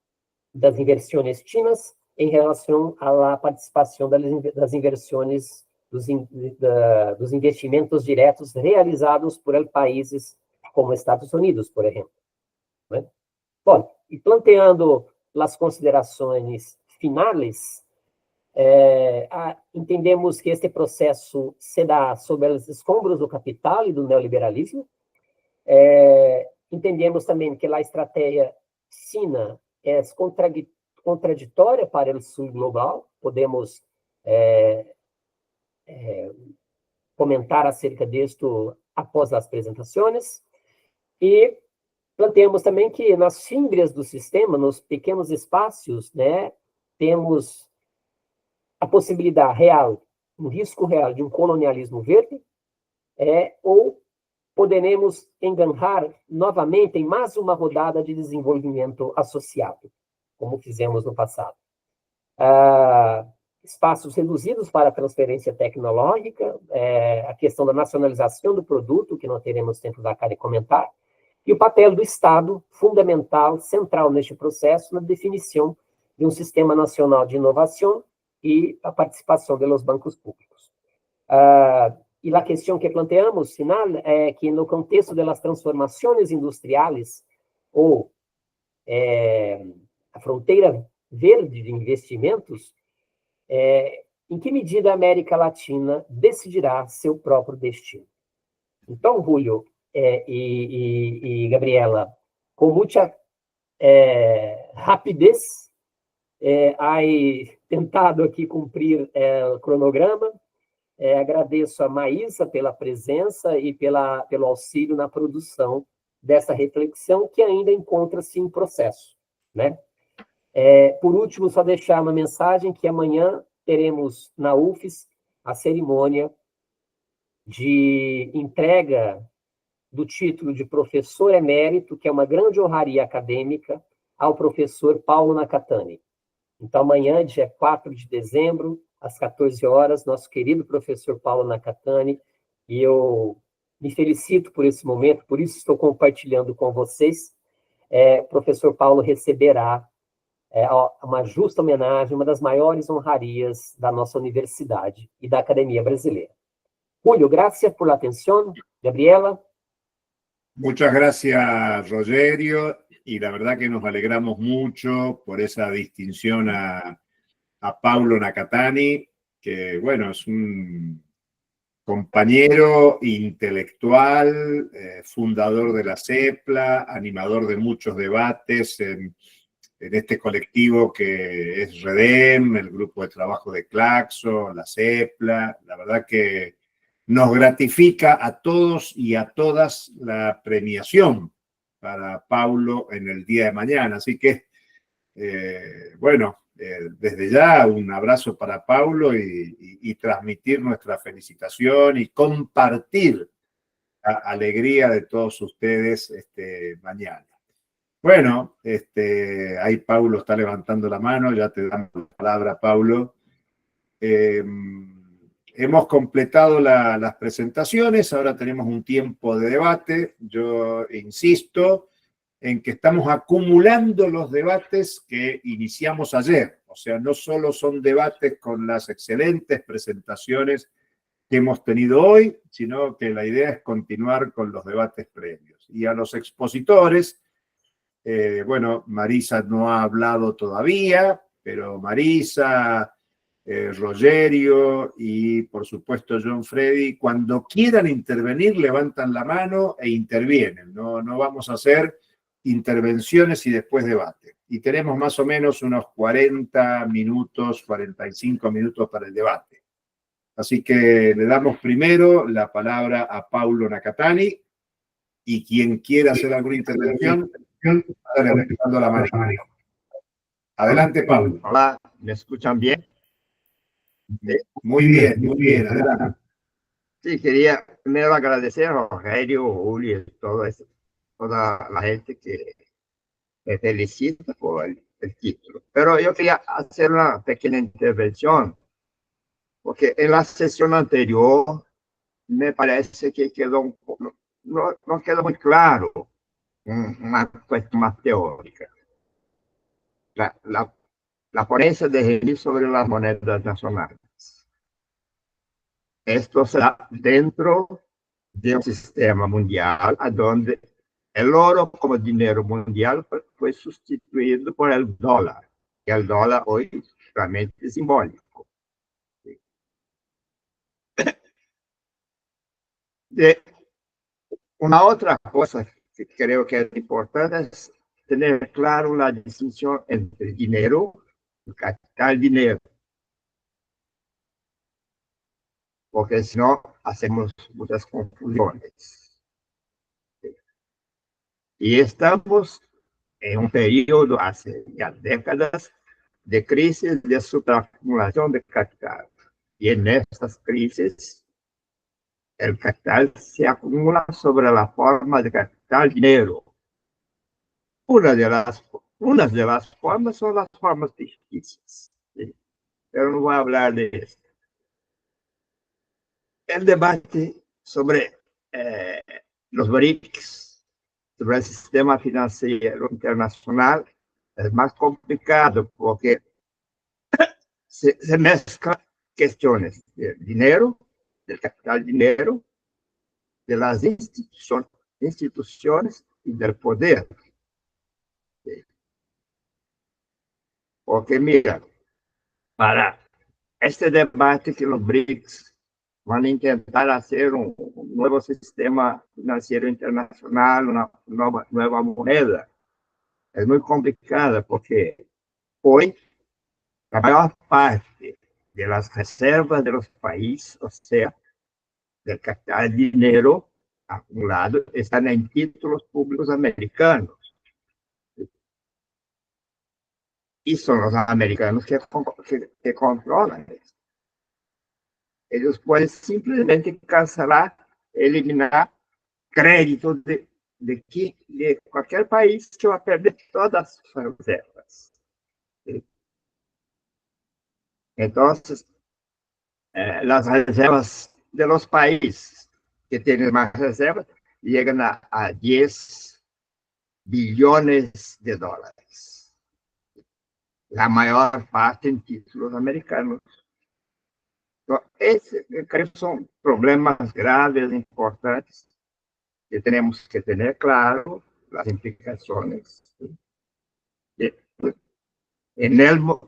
das inversões chinas em relação à participação das inversões dos investimentos diretos realizados por países como Estados Unidos, por exemplo. Né? Bom, e planteando as considerações finais, entendemos que este processo se dá sob os escombros do capital e do neoliberalismo. Entendemos também que a estratégia China é contraditória para o sul global. Podemos comentar acerca disto após as apresentações. E planteamos também que nas fímbrias do sistema, nos pequenos espaços, né, temos a possibilidade real, um risco real de um colonialismo verde, ou poderemos enganar novamente em mais uma rodada de desenvolvimento associado, como fizemos no passado. Espaços reduzidos para transferência tecnológica, a questão da nacionalização do produto, que não teremos tempo da cara de comentar, e o papel do Estado, fundamental, central neste processo, na definição de um sistema nacional de inovação e a participação dos bancos públicos. E a questão que planteamos, final, é que no contexto das transformações industriais, ou a fronteira verde de investimentos, em que medida a América Latina decidirá seu próprio destino. Então, Julio e Gabriela, com muita rapidez, tentado aqui cumprir o cronograma. Agradeço a Maísa pela presença e pelo auxílio na produção dessa reflexão, que ainda encontra-se em processo, né? Por último, só deixar uma mensagem que amanhã teremos na UFES a cerimônia de entrega do título de professor emérito, que é uma grande honraria acadêmica, ao professor Paulo Nakatani. Então, amanhã, dia 4 de dezembro, às 14 horas, nosso querido professor Paulo Nakatani, e eu me felicito por esse momento, por isso estou compartilhando com vocês. O professor Paulo receberá uma justa homenagem, uma das maiores honrarias da nossa universidade e da Academia Brasileira. Julio, gracias por la atención. Gabriela. Muchas gracias, Rogerio, y la verdad que nos alegramos mucho por esa distinción a Paulo Nakatani, que, bueno, es un compañero intelectual, fundador de la CEPLA, animador de muchos debates en este colectivo que es REDEM, el grupo de trabajo de Claxo, la CEPLA. La verdad que nos gratifica a todos y a todas la premiación para Paulo en el día de mañana. Así que, desde ya un abrazo para Paulo y transmitir nuestra felicitación y compartir la alegría de todos ustedes mañana. Bueno, ahí Paulo está levantando la mano, ya te damos la palabra, Paulo. Hemos completado las presentaciones, ahora tenemos un tiempo de debate. Yo insisto en que estamos acumulando los debates que iniciamos ayer. O sea, no solo son debates con las excelentes presentaciones que hemos tenido hoy, sino que la idea es continuar con los debates previos. Y a los expositores, Marisa no ha hablado todavía, pero Marisa, Rogerio y por supuesto John Freddy, cuando quieran intervenir, levantan la mano e intervienen. No vamos a hacer intervenciones y después debate. Y tenemos más o menos unos 40 minutos, 45 minutos para el debate. Así que le damos primero la palabra a Paulo Nakatani y quien quiera hacer alguna intervención, levantando la mano. Adelante, Paulo. Hola, ¿me escuchan bien? Muy bien, adelante. Sí, quería primero agradecer a Rogerio, Julio y toda la gente que me felicita por el título. Pero yo quería hacer una pequeña intervención, porque en la sesión anterior me parece que no quedó muy claro una cuestión más teórica. La ponencia de Henry sobre las monedas nacionales. Esto se da dentro de un sistema mundial donde el oro como dinero mundial fue sustituido por el dólar. Y el dólar hoy realmente es simbólico. Una otra cosa que creo que es importante es tener claro la distinción entre dinero y capital dinero. Porque si no, hacemos muchas confusiones. Y estamos en un periodo, hace ya décadas, de crisis de superacumulación de capital. Y en estas crisis, el capital se acumula sobre la forma de capital dinero. Unas de las formas son las formas ficticias. ¿Sí? Pero no voy a hablar de esto. El debate sobre los BRICS, sobre el sistema financiero internacional, es más complicado porque se mezclan cuestiones del dinero, del capital dinero, de las instituciones y del poder. ¿Sí? Porque mira, para este debate que los BRICS van a intentar hacer un nuevo sistema financiero internacional, una nueva moneda. Es muy complicada porque hoy la mayor parte de las reservas de los países, o sea, del capital dinero acumulado, están en títulos públicos americanos. Y son los americanos que controlan esto. Ellos pueden simplemente cancelar, eliminar crédito de cualquier país que va a perder todas sus reservas. ¿Sí? Entonces, las reservas de los países que tienen más reservas llegan a 10 billones de dólares. La mayor parte en títulos americanos. Creo que son problemas graves, importantes, que tenemos que tener claro las implicaciones. Tenemos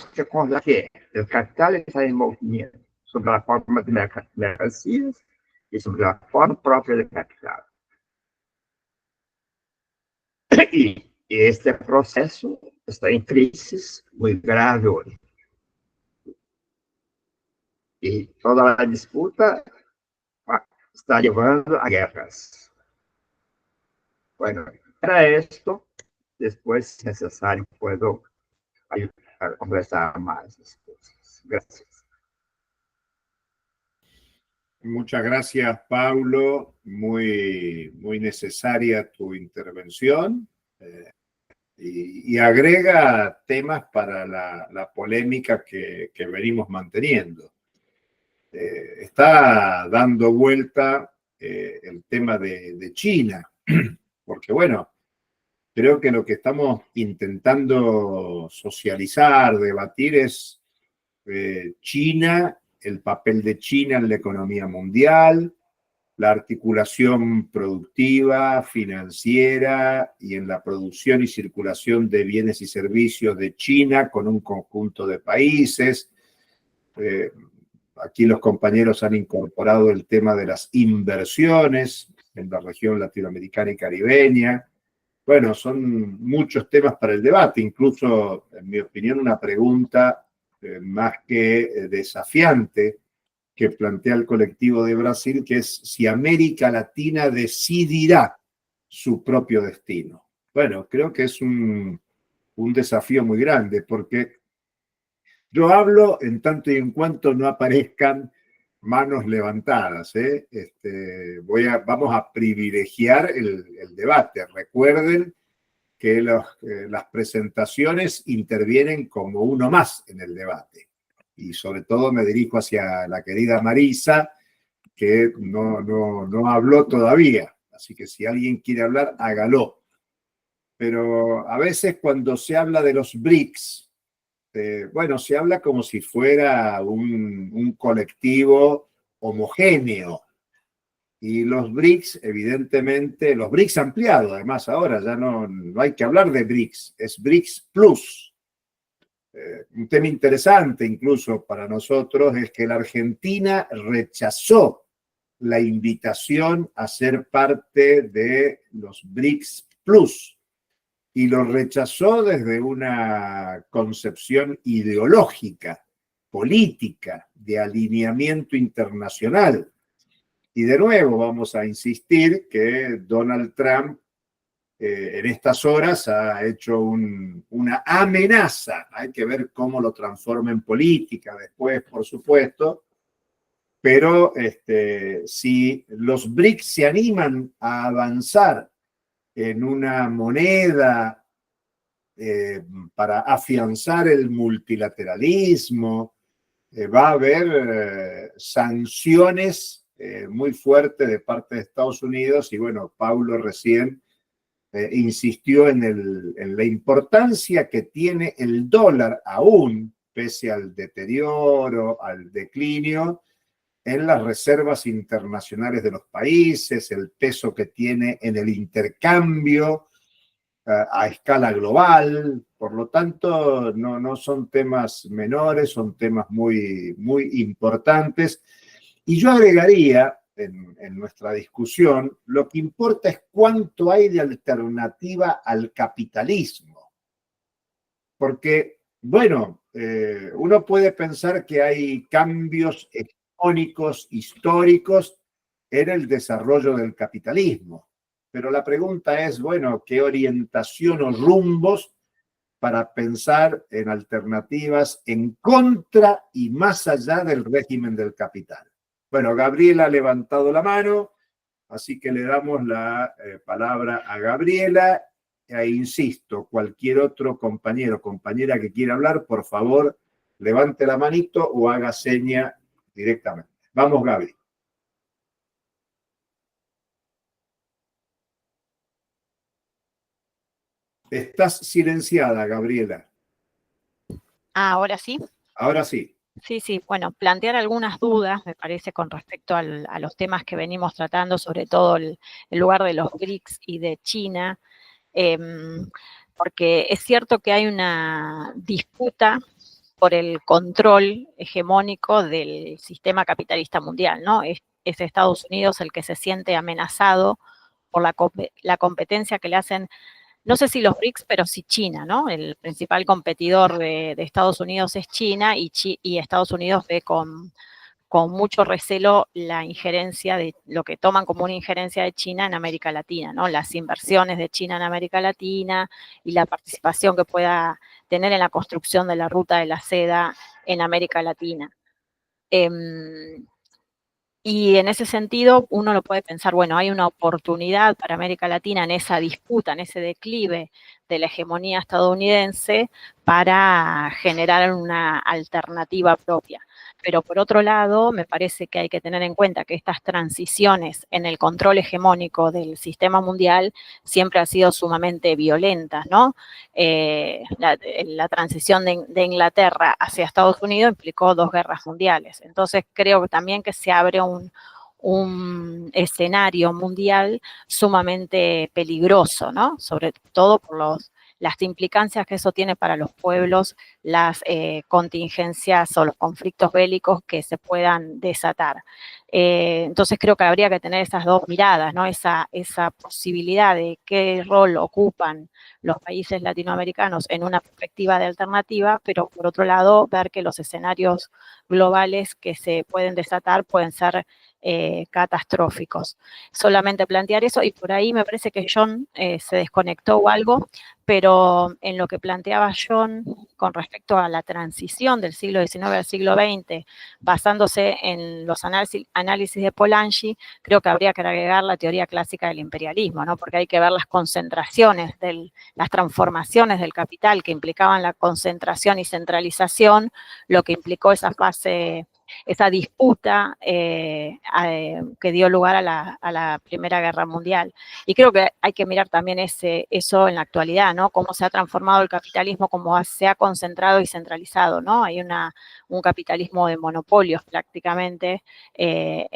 que recordar que el capital está en movimiento sobre la forma de mercancías y sobre la forma propia del capital. Y este proceso está en crisis muy grave hoy. Y toda la disputa está llevando a guerras. Bueno, para esto, después, si necesario, puedo conversar más después. Gracias. Muchas gracias, Paulo. Muy necesaria tu intervención. Y agrega temas para la polémica que venimos manteniendo. Está dando vuelta el tema de China, porque bueno, creo que lo que estamos intentando socializar, debatir es China, el papel de China en la economía mundial, la articulación productiva, financiera y en la producción y circulación de bienes y servicios de China con un conjunto de países. Aquí los compañeros han incorporado el tema de las inversiones en la región latinoamericana y caribeña. Bueno, son muchos temas para el debate, incluso, en mi opinión, una pregunta más que desafiante que plantea el colectivo de Brasil, que es si América Latina decidirá su propio destino. Bueno, creo que es un desafío muy grande, porque yo hablo en tanto y en cuanto no aparezcan manos levantadas. Vamos a privilegiar el debate. Recuerden que las presentaciones intervienen como uno más en el debate. Y sobre todo me dirijo hacia la querida Marisa, que no habló todavía. Así que si alguien quiere hablar, hágalo. Pero a veces cuando se habla de los BRICS, bueno, se habla como si fuera un colectivo homogéneo. Y los BRICS, evidentemente, los BRICS ampliados, además ahora ya no hay que hablar de BRICS, es BRICS Plus. Un tema interesante incluso para nosotros es que la Argentina rechazó la invitación a ser parte de los BRICS Plus y lo rechazó desde una concepción ideológica, política, de alineamiento internacional. Y de nuevo vamos a insistir que Donald Trump en estas horas ha hecho una amenaza. Hay que ver cómo lo transforma en política después, por supuesto. Pero si los BRICS se animan a avanzar en una moneda para afianzar el multilateralismo, va a haber sanciones muy fuertes de parte de Estados Unidos. Y bueno, Paulo recién insistió en la importancia que tiene el dólar aún, pese al deterioro, al declinio, en las reservas internacionales de los países, el peso que tiene en el intercambio a escala global. Por lo tanto, no son temas menores, son temas muy, muy importantes. Y yo agregaría en nuestra discusión, lo que importa es cuánto hay de alternativa al capitalismo. Porque, bueno, uno puede pensar que hay cambios hegemónicos, históricos en el desarrollo del capitalismo. Pero la pregunta es, bueno, ¿qué orientación o rumbos para pensar en alternativas en contra y más allá del régimen del capital? Bueno, Gabriela ha levantado la mano. Así que le damos la palabra a Gabriela. E insisto, cualquier otro compañero o compañera que quiera hablar, por favor, levante la manito o haga seña directamente. Vamos, Gaby. Estás silenciada, Gabriela. Ahora sí. Ahora sí. Sí, sí, bueno, plantear algunas dudas, me parece, con respecto a los temas que venimos tratando, sobre todo el lugar de los BRICS y de China, porque es cierto que hay una disputa por el control hegemónico del sistema capitalista mundial, ¿no? Es Estados Unidos el que se siente amenazado por la competencia que le hacen, no sé si los BRICS, pero sí China, ¿no? El principal competidor de Estados Unidos es China y Estados Unidos ve con mucho recelo la injerencia de lo que toman como una injerencia de China en América Latina, ¿no? Las inversiones de China en América Latina y la participación que pueda tener en la construcción de la ruta de la seda en América Latina. Y en ese sentido, uno lo puede pensar, bueno, hay una oportunidad para América Latina en esa disputa, en ese declive de la hegemonía estadounidense para generar una alternativa propia. Pero por otro lado, me parece que hay que tener en cuenta que estas transiciones en el control hegemónico del sistema mundial siempre han sido sumamente violentas, ¿no? La transición de Inglaterra hacia Estados Unidos implicó 2 guerras mundiales. Entonces creo también que se abre un escenario mundial sumamente peligroso, ¿no? Sobre todo por las implicancias que eso tiene para los pueblos, las contingencias o los conflictos bélicos que se puedan desatar. Entonces creo que habría que tener esas dos miradas, ¿no? Esa posibilidad de qué rol ocupan los países latinoamericanos en una perspectiva de alternativa, pero por otro lado ver que los escenarios globales que se pueden desatar pueden ser catastróficos. Solamente plantear eso, y por ahí me parece que John se desconectó o algo, pero en lo que planteaba John con respecto a la transición del siglo XIX al siglo XX, basándose en los análisis de Polanyi, creo que habría que agregar la teoría clásica del imperialismo, ¿no? Porque hay que ver las concentraciones, las transformaciones del capital que implicaban la concentración y centralización, lo que implicó esa fase, esa disputa que dio lugar a la Primera Guerra Mundial. Y creo que hay que mirar también eso en la actualidad, ¿no? Cómo se ha transformado el capitalismo, cómo se ha concentrado y centralizado, ¿no? Hay un capitalismo de monopolios prácticamente que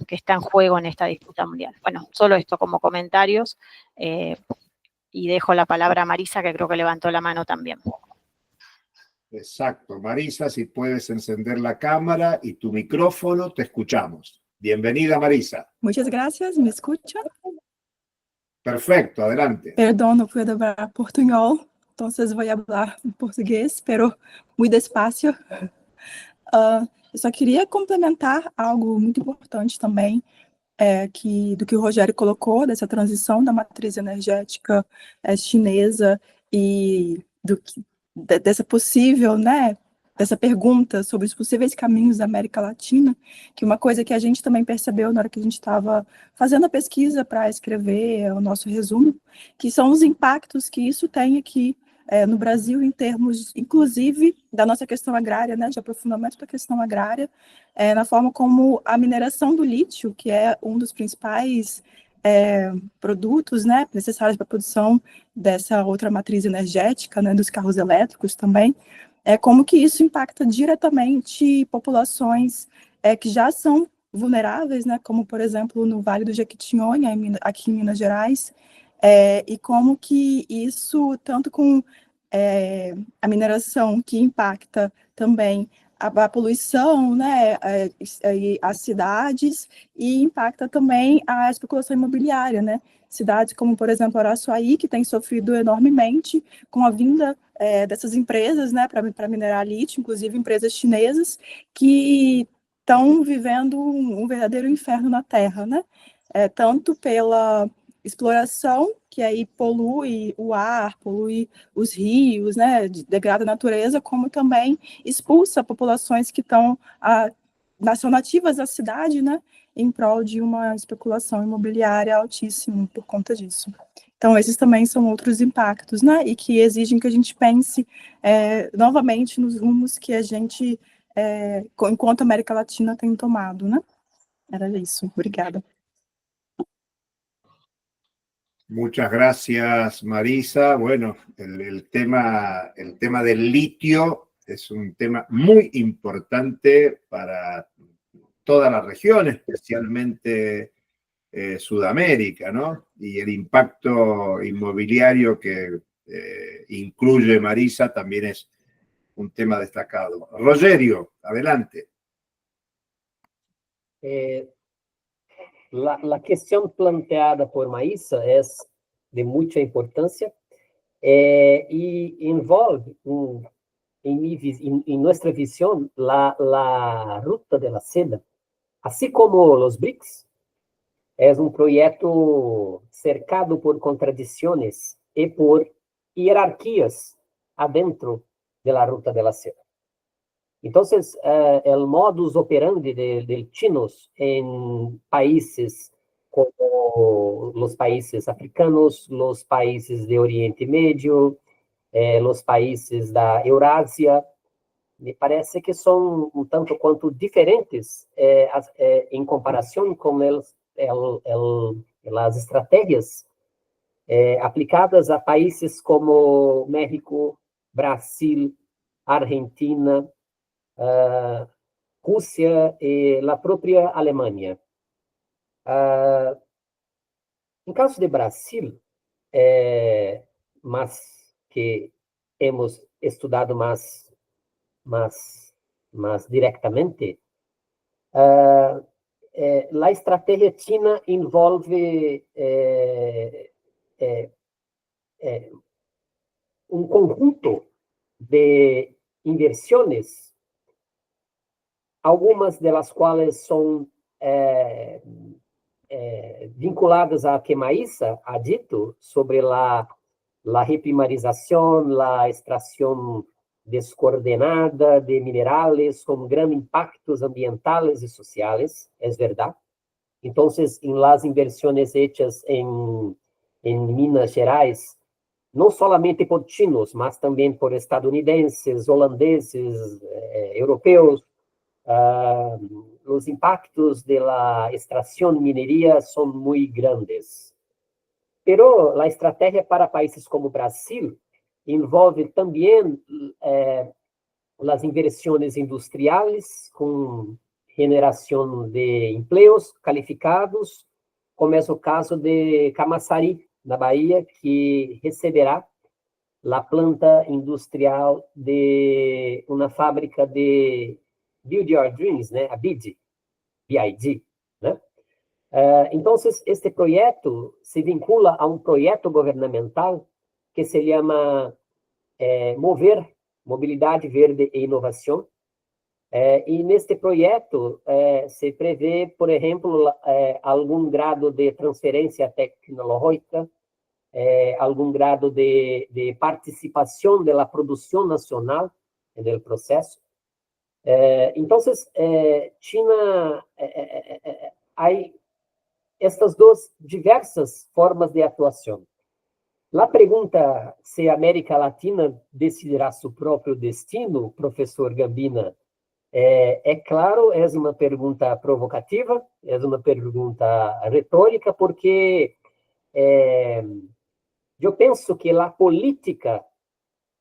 está en juego en esta disputa mundial. Bueno, solo esto como comentarios y dejo la palabra a Marisa, que creo que levantó la mano también. Exacto. Marisa, si puedes encender la cámara y tu micrófono, te escuchamos. Bienvenida, Marisa. Muchas gracias, ¿me escuchan? Perfecto, adelante. Perdón, no puedo hablar portuñol, entonces voy a hablar en portugués, pero muy despacio. Eu só queria complementar algo muito importante também, do que o Rogério colocou, dessa transição da matriz energética chinesa e dessa possível, né, dessa pergunta sobre os possíveis caminhos da América Latina, que uma coisa que a gente também percebeu na hora que a gente estava fazendo a pesquisa para escrever o nosso resumo, que são os impactos que isso tem aqui no Brasil, em termos, inclusive, da nossa questão agrária, né, de aprofundamento da questão agrária, na forma como a mineração do lítio, que é um dos principais produtos, né, necessários para a produção dessa outra matriz energética, né, dos carros elétricos também, como que isso impacta diretamente populações que já são vulneráveis, né, como, por exemplo, no Vale do Jequitinhonha, aqui em Minas Gerais, e como que isso, tanto com a mineração que impacta também a poluição, né, as cidades, e impacta também a especulação imobiliária, né? Cidades como, por exemplo, Araçuaí, que tem sofrido enormemente com a vinda dessas empresas, né, para minerar lítio, inclusive empresas chinesas, que estão vivendo um verdadeiro inferno na Terra, né? Tanto pela exploração, que aí polui o ar, polui os rios, né, degrada a natureza, como também expulsa populações que estão há são nativas da cidade, né, em prol de uma especulação imobiliária altíssima por conta disso. Então, esses também são outros impactos, né, e que exigem que a gente pense novamente nos rumos que a gente, enquanto América Latina, tem tomado, né. Era isso. Obrigada. Muchas gracias, Marisa. Bueno, el tema del litio es un tema muy importante para toda la región, especialmente Sudamérica, ¿no? Y el impacto inmobiliario que incluye Marisa también es un tema destacado. Rogerio, adelante. La cuestión planteada por Maísa es de mucha importancia y envolve, en nuestra visión, la ruta de la seda. Así como los BRICS, es un proyecto cercado por contradicciones y por jerarquías adentro de la ruta de la seda. Entonces, el modus operandi de chinos en países como los países africanos, los países de Oriente Medio, los países de Eurasia, me parece que son un tanto quanto diferentes en comparación con las estrategias aplicadas a países como México, Brasil, Argentina, Rússia e a própria Alemanha. Em caso de Brasil, mas que hemos estudado mais directamente, a estratégia china envolve um conjunto de inversões, algumas delas quais são vinculadas a que Maísa ha dito sobre a reprimarização, a extração descoordenada de minerales com grandes impactos ambientales e sociais, é verdade. Então, em las inversões hechas em Minas Gerais, não solamente por chinos, mas também por estadunidenses, holandeses, europeus, os impactos da extração de mineria são muito grandes. Pero a estratégia para países como Brasil envolve também as inversões industriais com generação de empregos qualificados, como é o caso de Camaçari, na Bahia, que receberá a planta industrial de uma fábrica de Build Your Dreams, né? A BID, né? Então, este projeto se vincula a um projeto governamental que se chama MOVER, Mobilidade Verde e Inovação. E neste projeto se prevê, por exemplo, algum grado de transferência tecnológica, algum grado de participação da produção nacional no processo. Então, China, há estas duas diversas formas de atuação. A pergunta se a América Latina decidirá seu próprio destino, professor Gambina, claro, é uma pergunta provocativa, é uma pergunta retórica, porque eu penso que a política,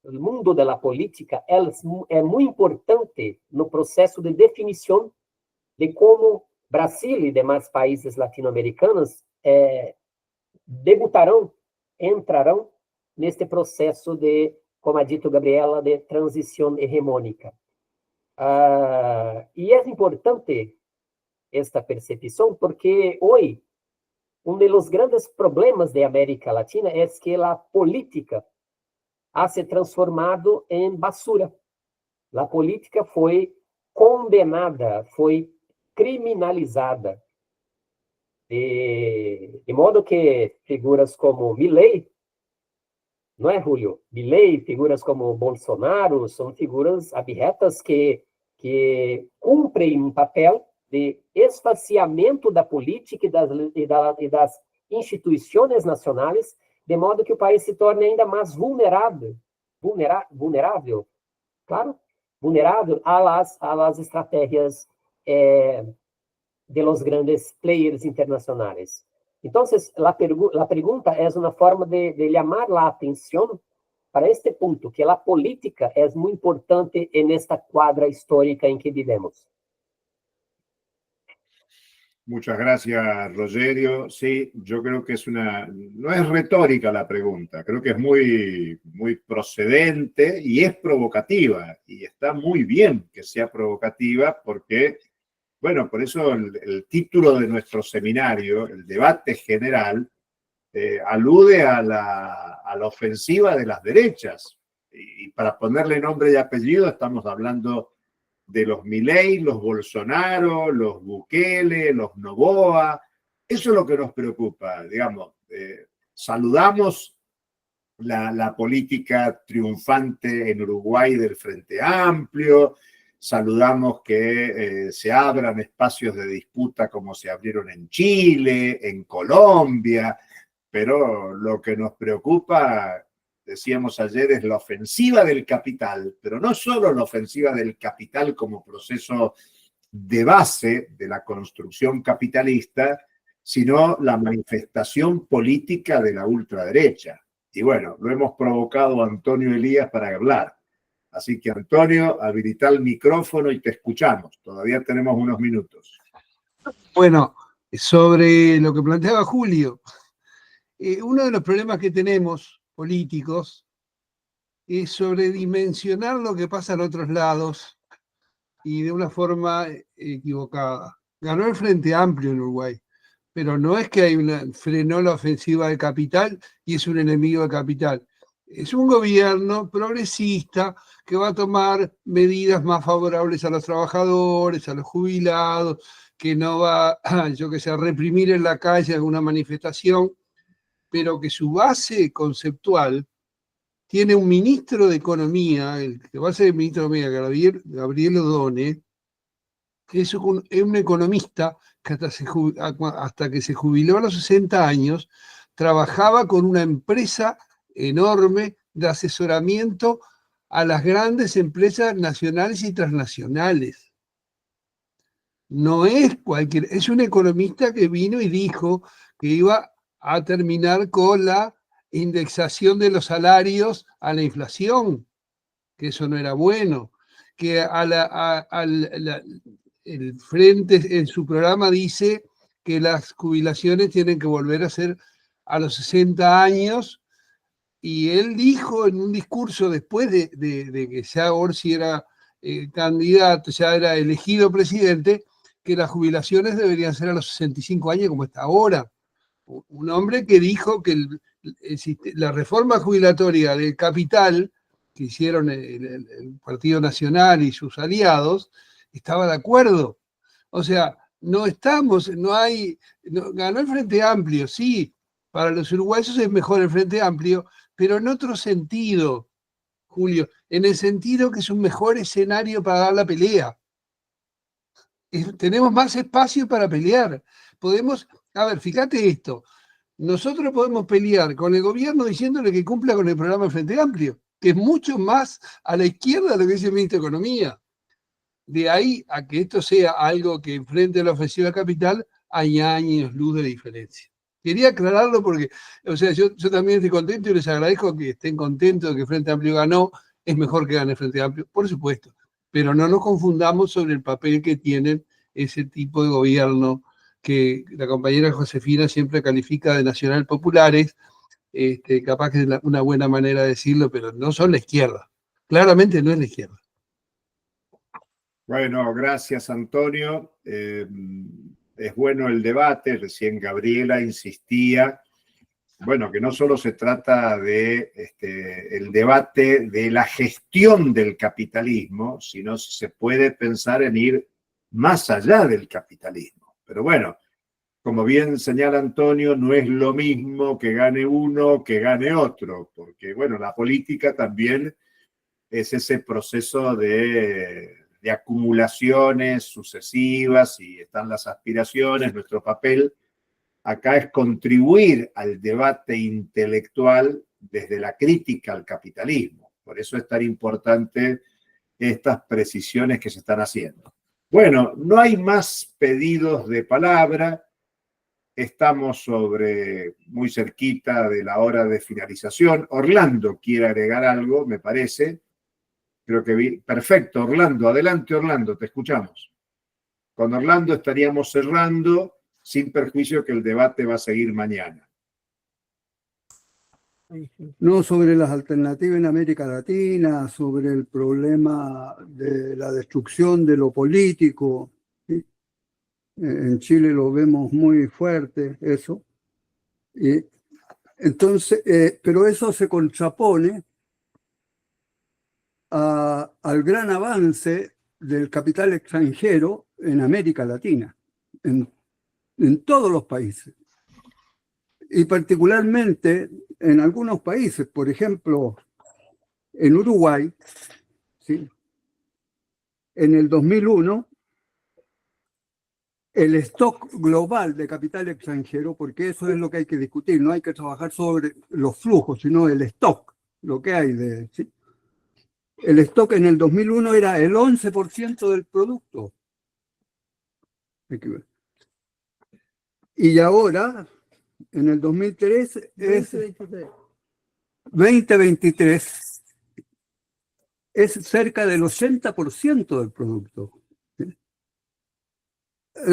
o mundo da política, é muito importante no processo de definição de como Brasil e demais países latino-americanos debutarão, entrarão neste processo de, como ha dito Gabriela, de transição hegemônica. E é importante esta percepção porque hoje dos grandes problemas de América Latina é que a política ha se transformado em basura. A política foi condenada, foi criminalizada. De modo que figuras como Milei, não é, Julio? Milei, figuras como Bolsonaro, são figuras abjetas que que cumpre um papel de esvaziamento da política e das instituições nacionais, de modo que o país se torne ainda mais vulnerável, claro, vulnerável a las estratégias de los grandes players internacionales. Entonces, la pregunta es una forma de llamar la atención para este punto, que la política es muy importante en esta cuadra histórica en que vivimos. Muchas gracias, Rogerio. Sí, yo creo que no es retórica la pregunta, creo que es muy, muy procedente y es provocativa, y está muy bien que sea provocativa porque, bueno, por eso el título de nuestro seminario, el debate general, alude a la ofensiva de las derechas. Y para ponerle nombre y apellido estamos hablando de los Milei, los Bolsonaro, los Bukele, los Noboa. Eso es lo que nos preocupa, digamos. Saludamos la política triunfante en Uruguay del Frente Amplio, saludamos que se abran espacios de disputa como se abrieron en Chile, en Colombia, pero lo que nos preocupa, decíamos ayer, es la ofensiva del capital, pero no solo la ofensiva del capital como proceso de base de la construcción capitalista, sino la manifestación política de la ultraderecha. Y bueno, lo hemos provocado a Antonio Elías para hablar. Así que, Antonio, habilita el micrófono y te escuchamos. Todavía tenemos unos minutos. Bueno, sobre lo que planteaba Julio, uno de los problemas que tenemos políticos es sobredimensionar lo que pasa en otros lados y de una forma equivocada. Ganó el Frente Amplio en Uruguay, pero no es que frenó la ofensiva del capital y es un enemigo del capital. Es un gobierno progresista que va a tomar medidas más favorables a los trabajadores, a los jubilados, que no va, yo que sé, a reprimir en la calle alguna manifestación, pero que su base conceptual tiene un ministro de Economía, el que va a ser el ministro de Economía, Gabriel Odone, que es un economista que hasta que se jubiló a los 60 años, trabajaba con una empresa enorme de asesoramiento a las grandes empresas nacionales y transnacionales. No es cualquier, es un economista que vino y dijo que iba a terminar con la indexación de los salarios a la inflación, que eso no era bueno, que el Frente en su programa dice que las jubilaciones tienen que volver a ser a los 60 años, y él dijo en un discurso después de que ya Orsi era candidato, ya era elegido presidente, que las jubilaciones deberían ser a los 65 años como está ahora. Un hombre que dijo que la reforma jubilatoria del capital que hicieron el Partido Nacional y sus aliados estaba de acuerdo. O sea, ganó el Frente Amplio, sí, para los uruguayos es mejor el Frente Amplio, pero en otro sentido, Julio, en el sentido que es un mejor escenario para dar la pelea. Tenemos más espacio para pelear. A ver, fíjate esto, nosotros podemos pelear con el gobierno diciéndole que cumpla con el programa del Frente Amplio, que es mucho más a la izquierda de lo que dice el ministro de Economía. De ahí a que esto sea algo que enfrente a la ofensiva capital, hay años luz de diferencia. Quería aclararlo porque, o sea, yo también estoy contento y les agradezco que estén contentos de que el Frente Amplio ganó. Es mejor que gane el Frente Amplio, por supuesto. Pero no nos confundamos sobre el papel que tienen ese tipo de gobierno que la compañera Josefina siempre califica de nacional populares, capaz que es una buena manera de decirlo, pero no son la izquierda. Claramente no es la izquierda. Bueno, gracias, Antonio. Es bueno el debate. Recién Gabriela insistía, bueno, que no solo se trata de el debate de la gestión del capitalismo, sino se puede pensar en ir más allá del capitalismo. Pero bueno, como bien señala Antonio, no es lo mismo que gane uno que gane otro, porque bueno, la política también es ese proceso de de acumulaciones sucesivas y están las aspiraciones. Nuestro papel acá es contribuir al debate intelectual desde la crítica al capitalismo. Por eso es tan importante estas precisiones que se están haciendo. Bueno, no hay más pedidos de palabra. Estamos muy cerquita de la hora de finalización. Orlando quiere agregar algo, me parece. Creo que vi. Perfecto, Orlando. Adelante, Orlando, te escuchamos. Con Orlando estaríamos cerrando, sin perjuicio que el debate va a seguir mañana. No, sobre las alternativas en América Latina, sobre el problema de la destrucción de lo político. ¿Sí? En Chile lo vemos muy fuerte, eso. Y entonces, pero eso se contrapone al gran avance del capital extranjero en América Latina, en todos los países. Y particularmente en algunos países, por ejemplo, en Uruguay, ¿sí? En el 2001, el stock global de capital extranjero, porque eso es lo que hay que discutir, no hay que trabajar sobre los flujos, sino el stock, lo que hay de... ¿sí? El stock en el 2001 era el 11% del producto. Y ahora, en el 2003, es 2023, es cerca del 80% del producto. ¿Sí?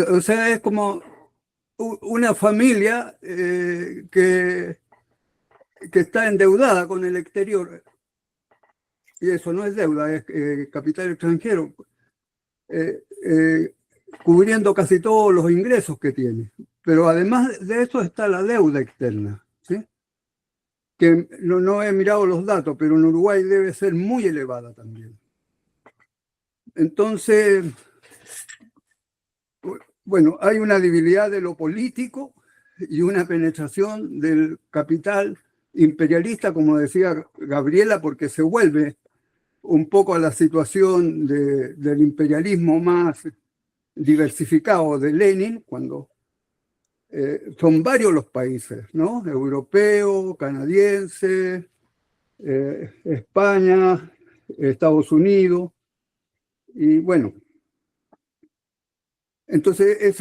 O sea, es como una familia que está endeudada con el exterior. Y eso no es deuda, es capital extranjero, cubriendo casi todos los ingresos que tiene. Pero además de eso está la deuda externa, ¿sí? Que no he mirado los datos, pero en Uruguay debe ser muy elevada también. Entonces, bueno, hay una debilidad de lo político y una penetración del capital imperialista, como decía Gabriela, porque se vuelve un poco a la situación del imperialismo más diversificado de Lenin, cuando son varios los países, ¿no? Europeo, canadiense, España, Estados Unidos, y bueno, entonces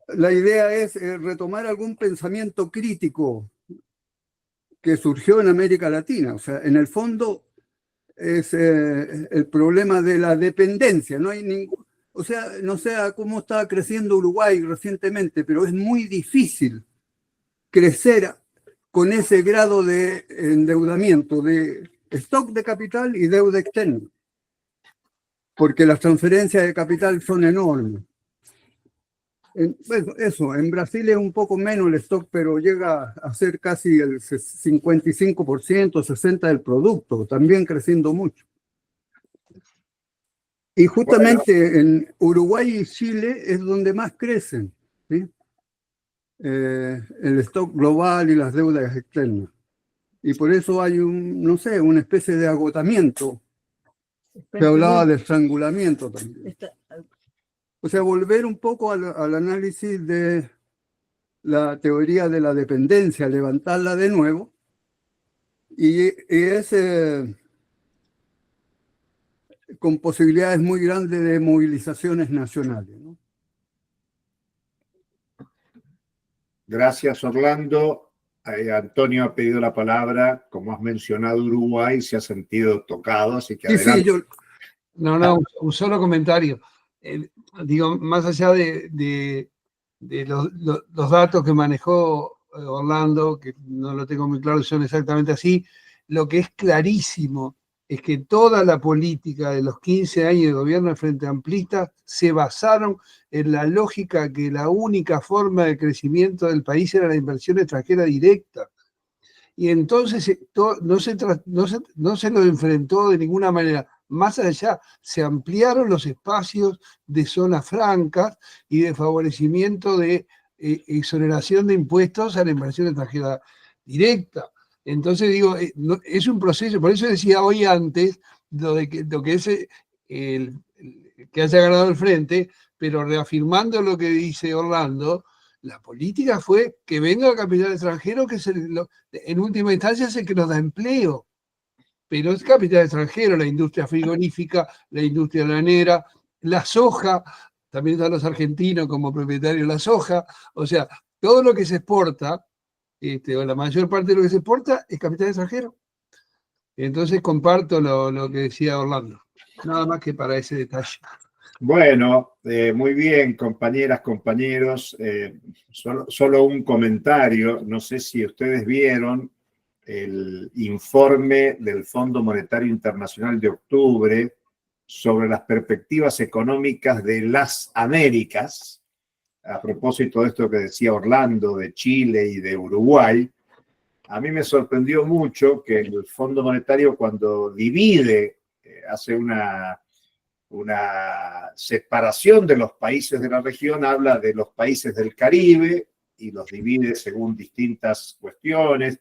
la idea es retomar algún pensamiento crítico que surgió en América Latina. O sea, en el fondo es el problema de la dependencia. No hay ningún, o sea, no sé cómo está creciendo Uruguay recientemente, pero es muy difícil crecer con ese grado de endeudamiento, de stock de capital y deuda externa, porque las transferencias de capital son enormes. Bueno, eso, en Brasil es un poco menos el stock, pero llega a ser casi el 55%, 60% del producto, también creciendo mucho. Y justamente en Uruguay y Chile es donde más crecen, ¿sí? El stock global y las deudas externas. Y por eso hay no sé, una especie de agotamiento. Se hablaba de estrangulamiento también. O sea, volver un poco al análisis de la teoría de la dependencia, levantarla de nuevo, y es con posibilidades muy grandes de movilizaciones nacionales, ¿no? Gracias, Orlando. Antonio ha pedido la palabra. Como has mencionado Uruguay, se ha sentido tocado, así que adelante. Sí, No, un solo comentario. Digo, más allá de los datos que manejó Orlando, que no lo tengo muy claro si son exactamente así, lo que es clarísimo es que toda la política de los 15 años de gobierno del Frente Amplista se basaron en la lógica que la única forma de crecimiento del país era la inversión extranjera directa. Y entonces no se lo enfrentó de ninguna manera. Más allá, se ampliaron los espacios de zonas francas y de favorecimiento de exoneración de impuestos a la inversión extranjera directa. Entonces digo, es un proceso, por eso decía hoy antes lo que es que haya ganado el frente, pero reafirmando lo que dice Orlando, la política fue que venga el capital extranjero, que en última instancia es el que nos da empleo. Pero es capital extranjero, la industria frigorífica, la industria lanera, la soja, también están los argentinos como propietarios de la soja, o sea, todo lo que se exporta, o la mayor parte de lo que se exporta es capital extranjero. Entonces comparto lo que decía Orlando, nada más que para ese detalle. Bueno, muy bien, compañeras, compañeros. Solo un comentario. No sé si ustedes vieron el informe del Fondo Monetario Internacional de octubre sobre las perspectivas económicas de las Américas, a propósito de esto que decía Orlando, de Chile y de Uruguay. A mí me sorprendió mucho que el Fondo Monetario, cuando divide, hace una separación de los países de la región, habla de los países del Caribe y los divide según distintas cuestiones,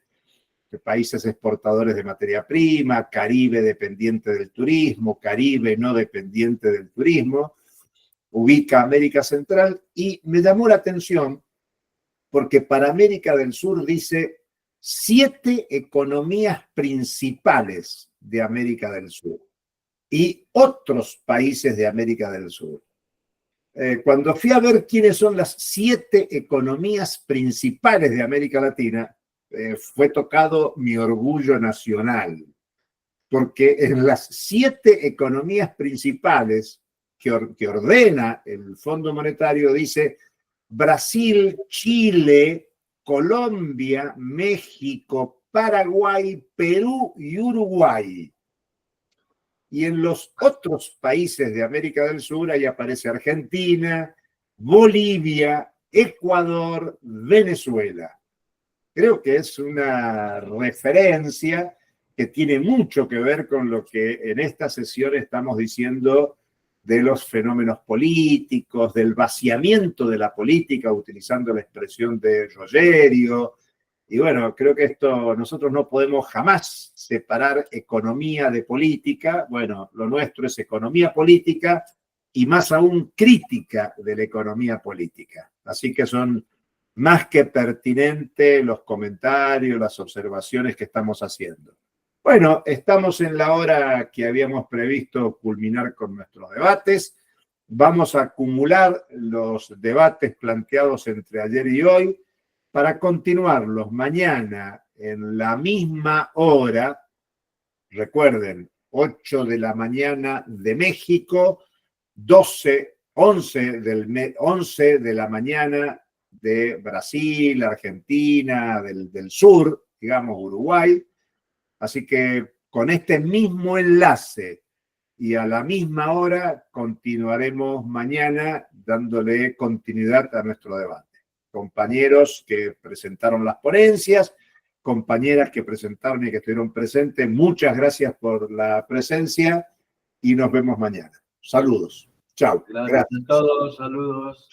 de países exportadores de materia prima, Caribe dependiente del turismo, Caribe no dependiente del turismo, ubica América Central, y me llamó la atención porque para América del Sur dice 7 economías principales de América del Sur y otros países de América del Sur. Cuando fui a ver quiénes son las 7 economías principales de América Latina, fue tocado mi orgullo nacional, porque en las 7 economías principales que ordena el Fondo Monetario dice Brasil, Chile, Colombia, México, Paraguay, Perú y Uruguay. Y en los otros países de América del Sur, ahí aparece Argentina, Bolivia, Ecuador, Venezuela. Creo que es una referencia que tiene mucho que ver con lo que en esta sesión estamos diciendo de los fenómenos políticos, del vaciamiento de la política, utilizando la expresión de Rogerio. Y bueno, creo que nosotros no podemos jamás separar economía de política. Bueno, lo nuestro es economía política y más aún crítica de la economía política. Así que son más que pertinentes los comentarios, las observaciones que estamos haciendo. Bueno, estamos en la hora que habíamos previsto culminar con nuestros debates. Vamos a acumular los debates planteados entre ayer y hoy para continuarlos mañana en la misma hora. Recuerden, 8 de la mañana de México, 11 de la mañana de Brasil, Argentina, del sur, digamos Uruguay. Así que con este mismo enlace y a la misma hora continuaremos mañana dándole continuidad a nuestro debate. Compañeros que presentaron las ponencias, compañeras que presentaron y que estuvieron presentes, muchas gracias por la presencia y nos vemos mañana. Saludos. Chao. Gracias a todos. Saludos.